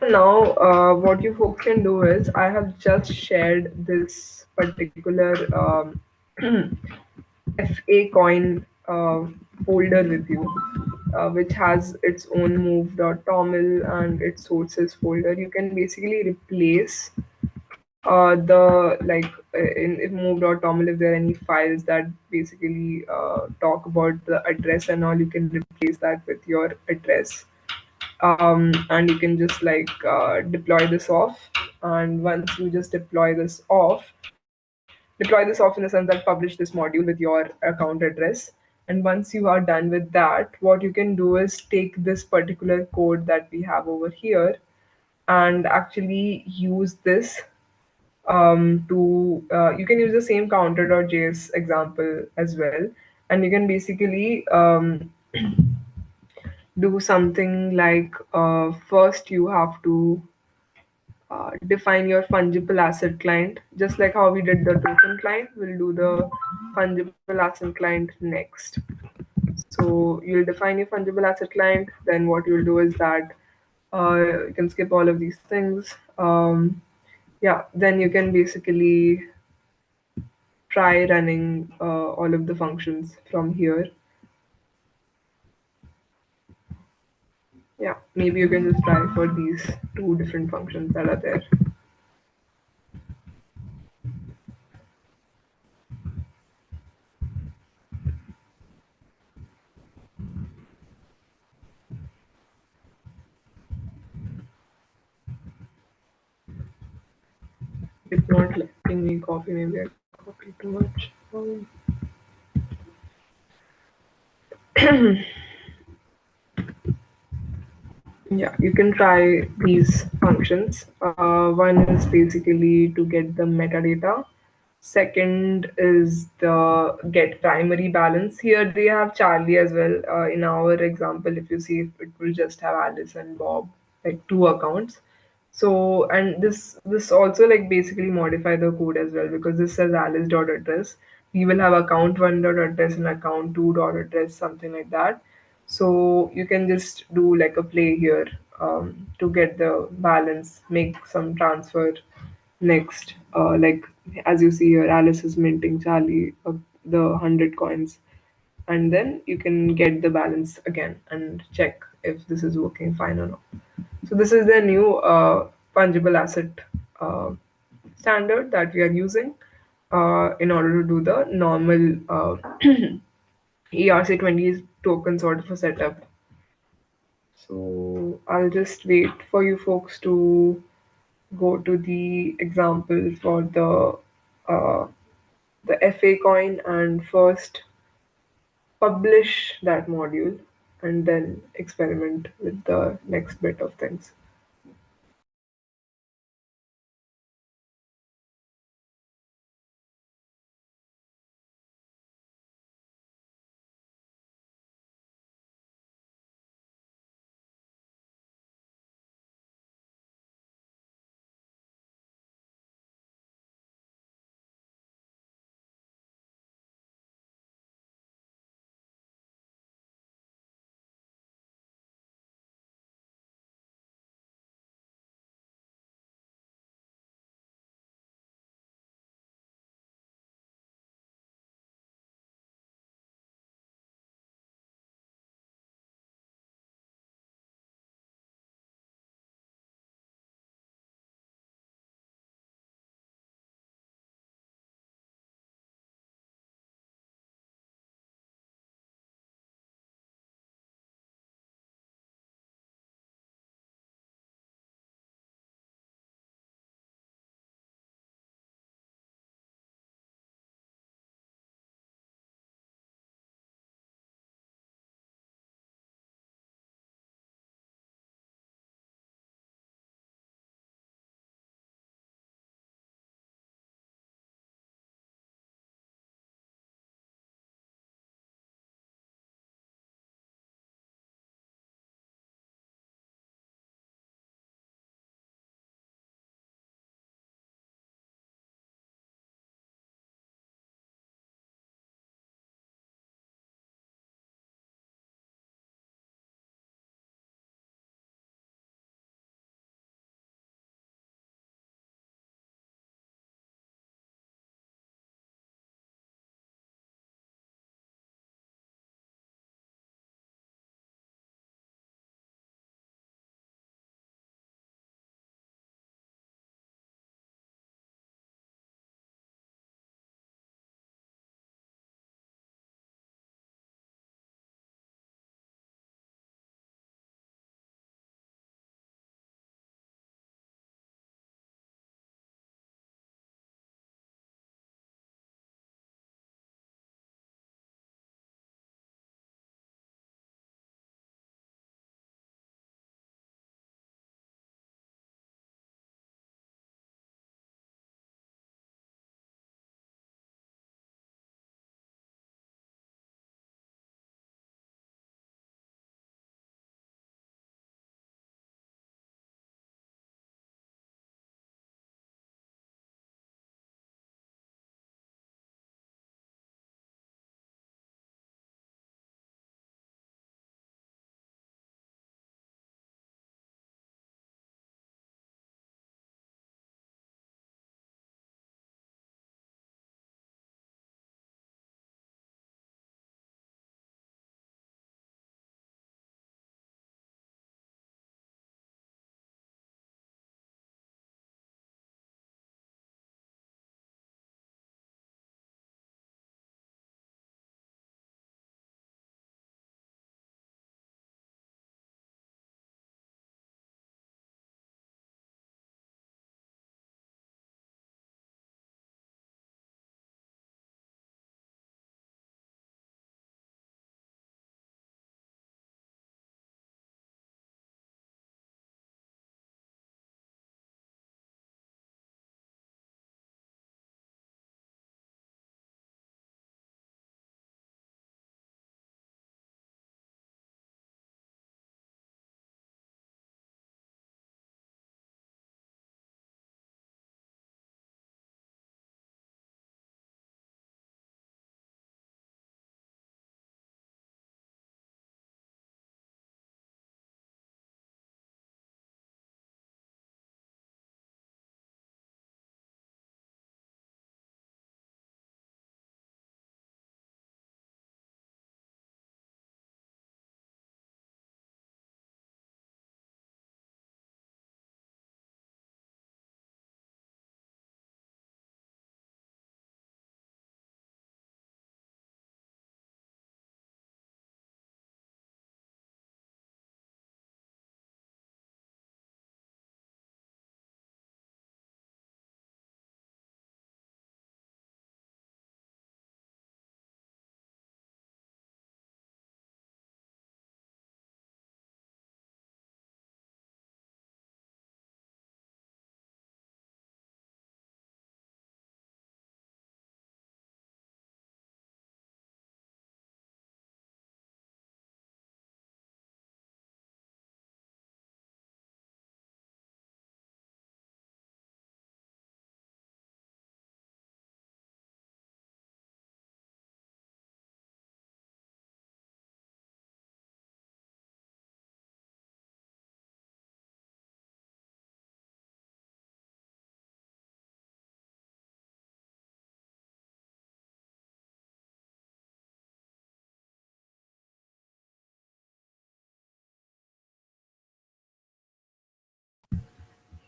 For now, what you folks can do is I have just shared this particular FA coin folder with you, which has its own move.toml and its sources folder. You can basically replace the like in move.toml, if there are any files that basically talk about the address and all, you can replace that with your address. And you can just like deploy this off. And once you just deploy this off in the sense that publish this module with your account address. And once you are done with that, what you can do is take this particular code that we have over here and actually use this to you can use the same counter.js example as well. And you can basically do something like first you have to define your fungible asset client. Just like how we did the token client, we'll do the fungible asset client next. So you'll define your fungible asset client. Then what you'll do is that you can skip all of these things. Yeah, then you can basically try running all of the functions from here. Yeah, maybe you can just try for these two different functions that are there. It's not letting me copy. Maybe I copied too much. Yeah, you can try these functions. One is basically to get the metadata. Second is the get primary balance. Here they have Charlie as well. In our example, if you see, it will just have Alice and Bob, like two accounts. So, and this also like basically modify the code as well, because this says Alice dot address. We will have account one dot address and account two dot address, something like that. So you can just do like a play here, to get the balance, make some transfer next. Like as you see here, Alice is minting Charlie the 100 coins, and then you can get the balance again and check if this is working fine or not. So this is the new fungible asset uh, standard that we are using in order to do the normal ERC20 token sort of a setup. So I'll just wait for you folks to go to the example for uh, the FA coin and first publish that module and then experiment with the next bit of things.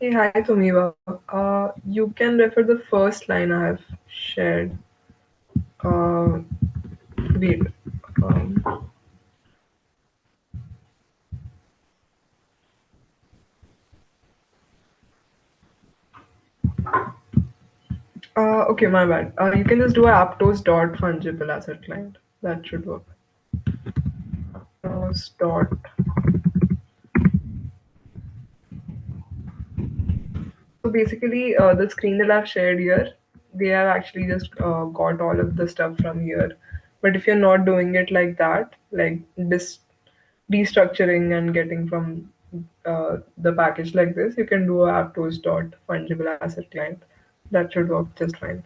Hey, hi Tumiwa. You can refer the first line I have shared. Uh, Wait. Um, okay, my bad. You can just do a Aptos dot fungible asset client. That should work. Aptos dot. So basically, the screen that I've shared here, they have actually just got all of the stuff from here. But if you're not doing it like that, like destructuring and getting from the package like this, you can do a Aptos dot fungible asset client. That should work just fine.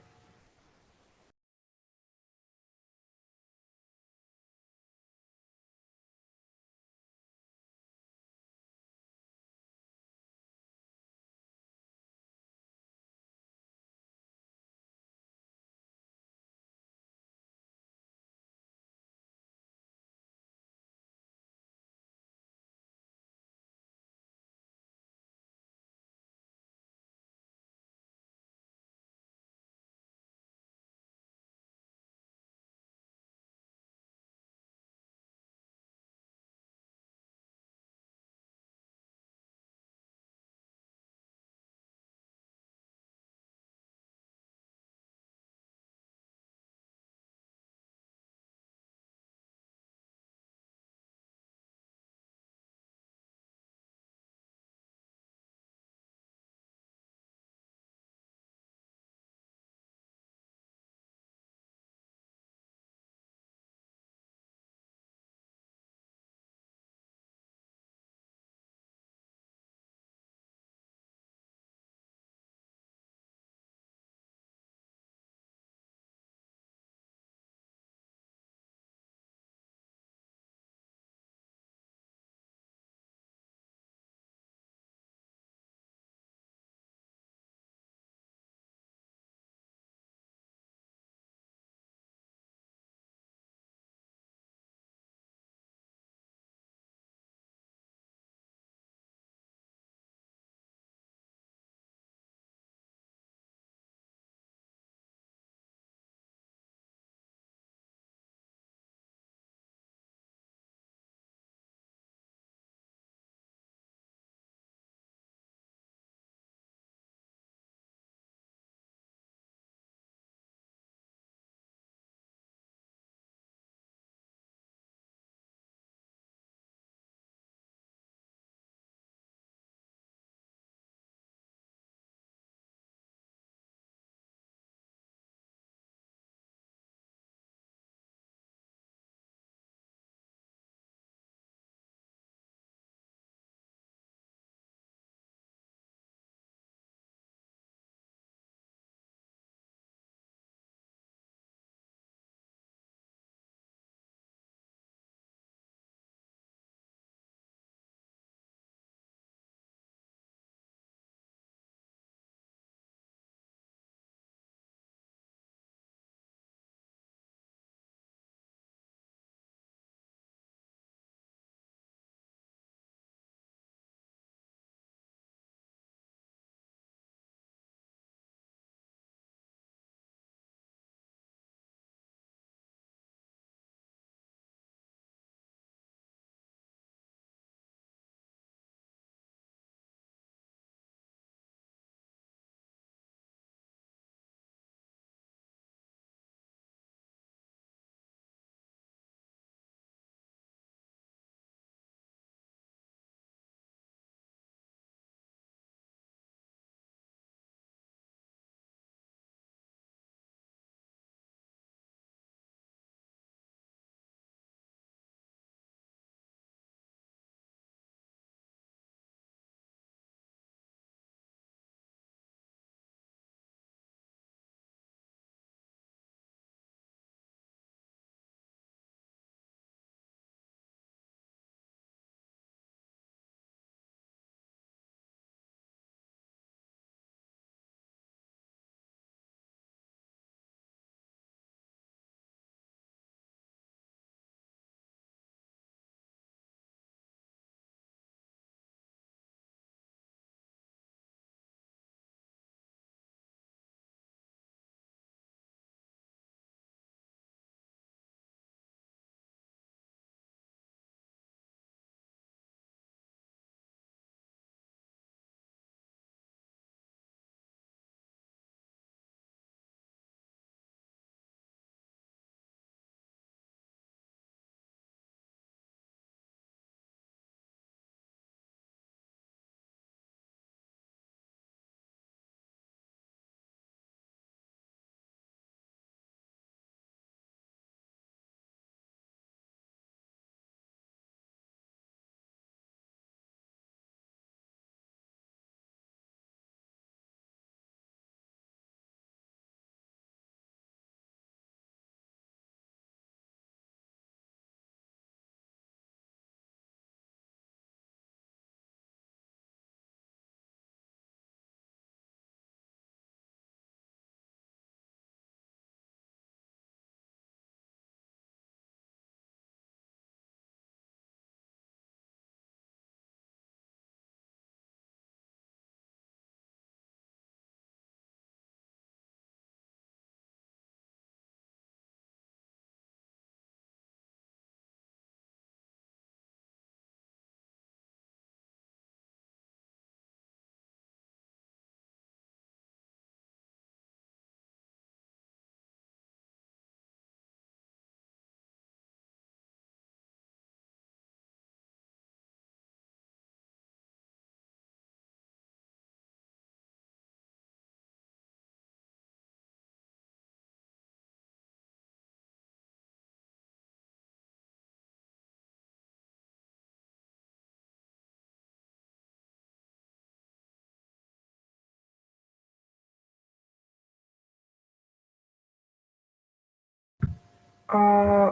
Uh,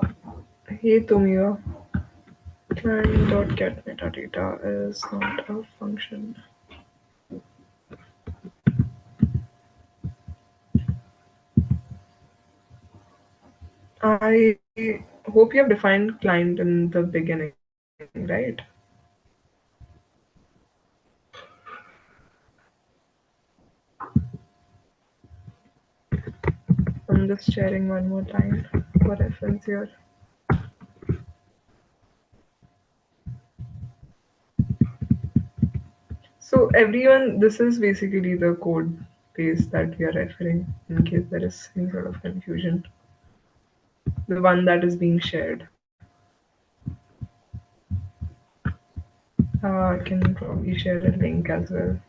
hey Tumio, client.get metadata is not a function. I hope you have defined client in the beginning, right? I'm just sharing one more time for reference here. So everyone, this is basically the code base that we are referring in case there is any sort of confusion. The one that is being shared. I can probably share a link as well.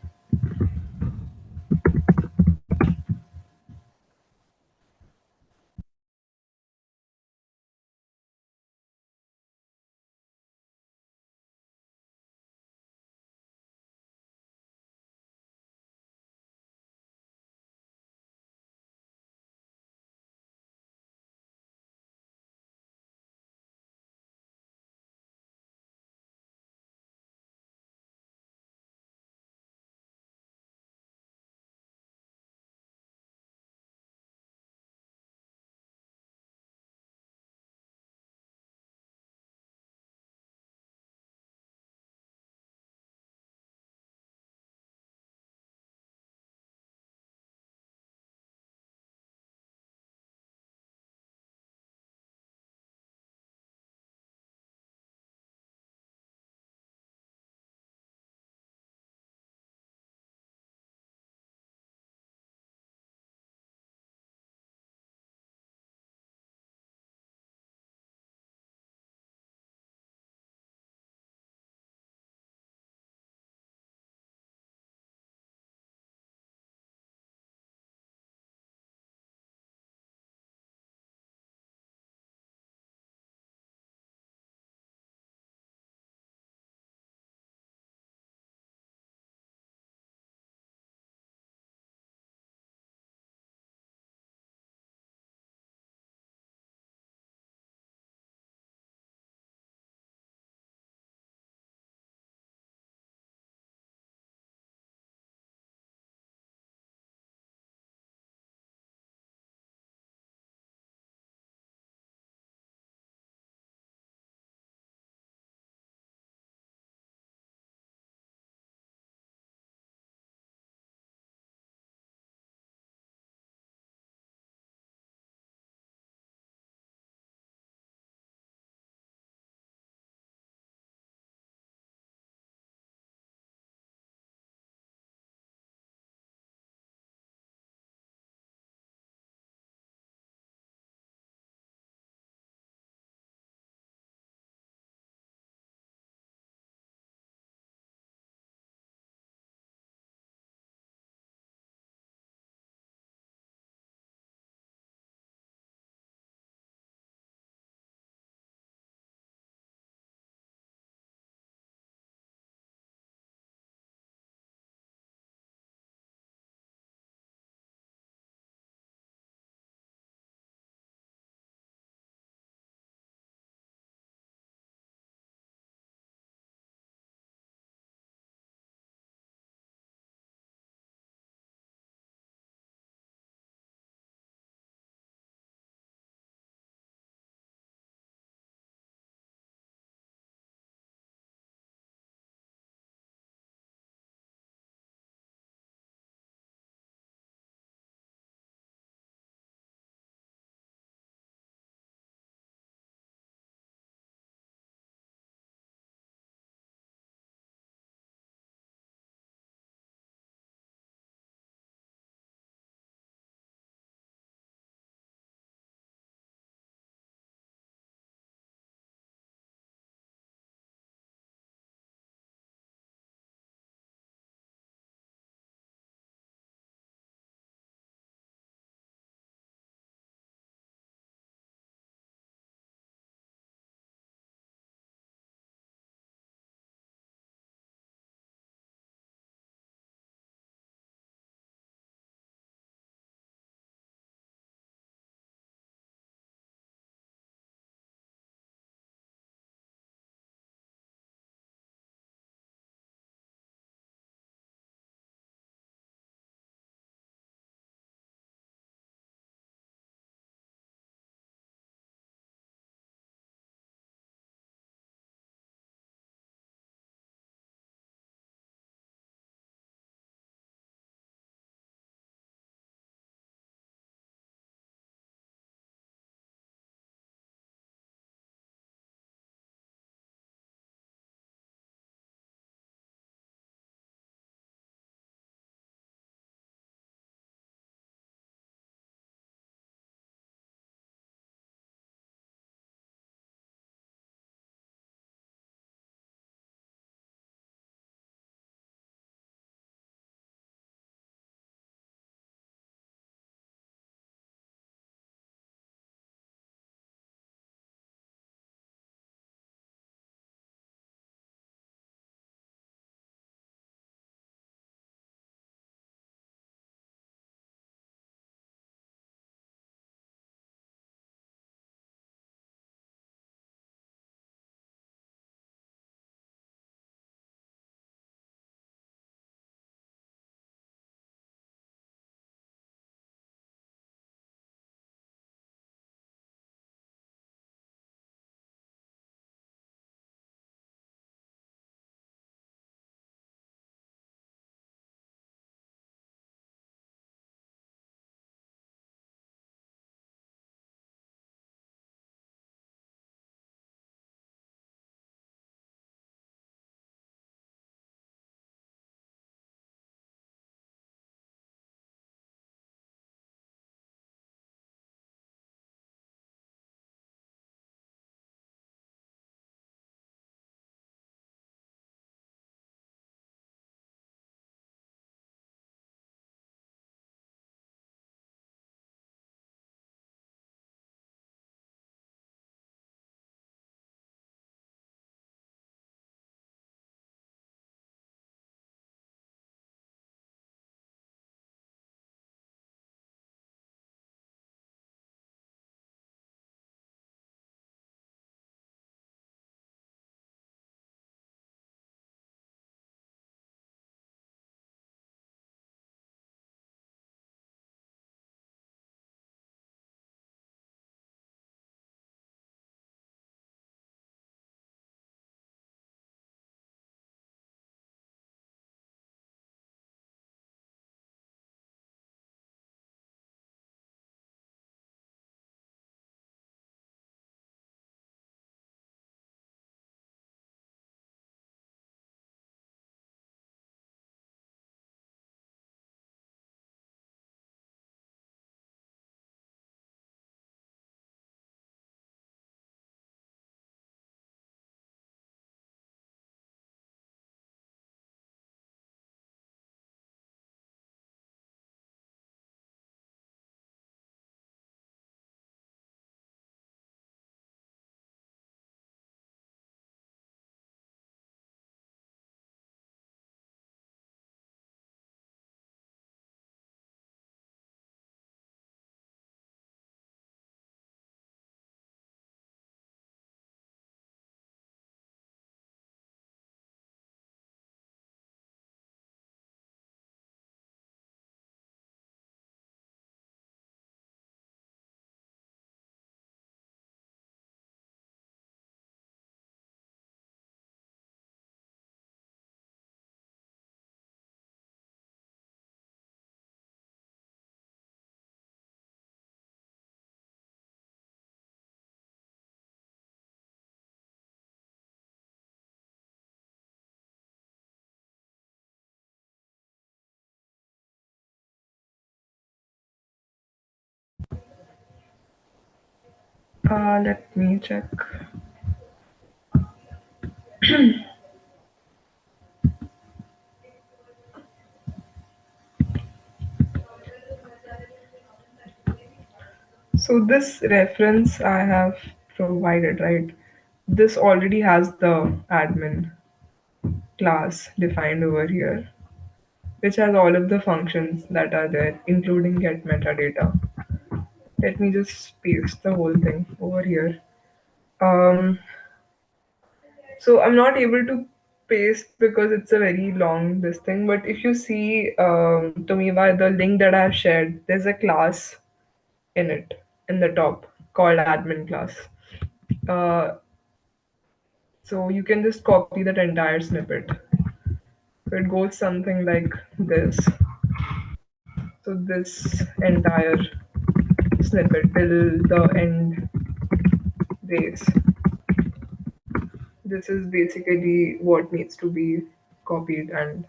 Let me check. So this reference I have provided, right? This already has the admin class defined over here, which has all of the functions that are there, including get metadata. Let me just paste the whole thing over here. Um, so I'm not able to paste because it's a very long this thing. But if you see Tomiwa, the link that I've shared, there's a class in it in the top called admin class. Uh, so you can just copy that entire snippet. So it goes something like this. So this entire snippet till the end base. This is basically what needs to be copied and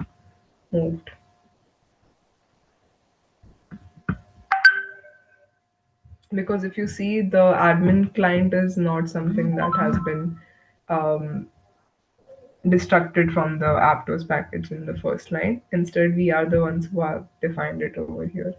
moved. Because if you see, the admin client is not something that has been um, destructed from the Aptos package in the first line. Instead, we are the ones who have defined it over here.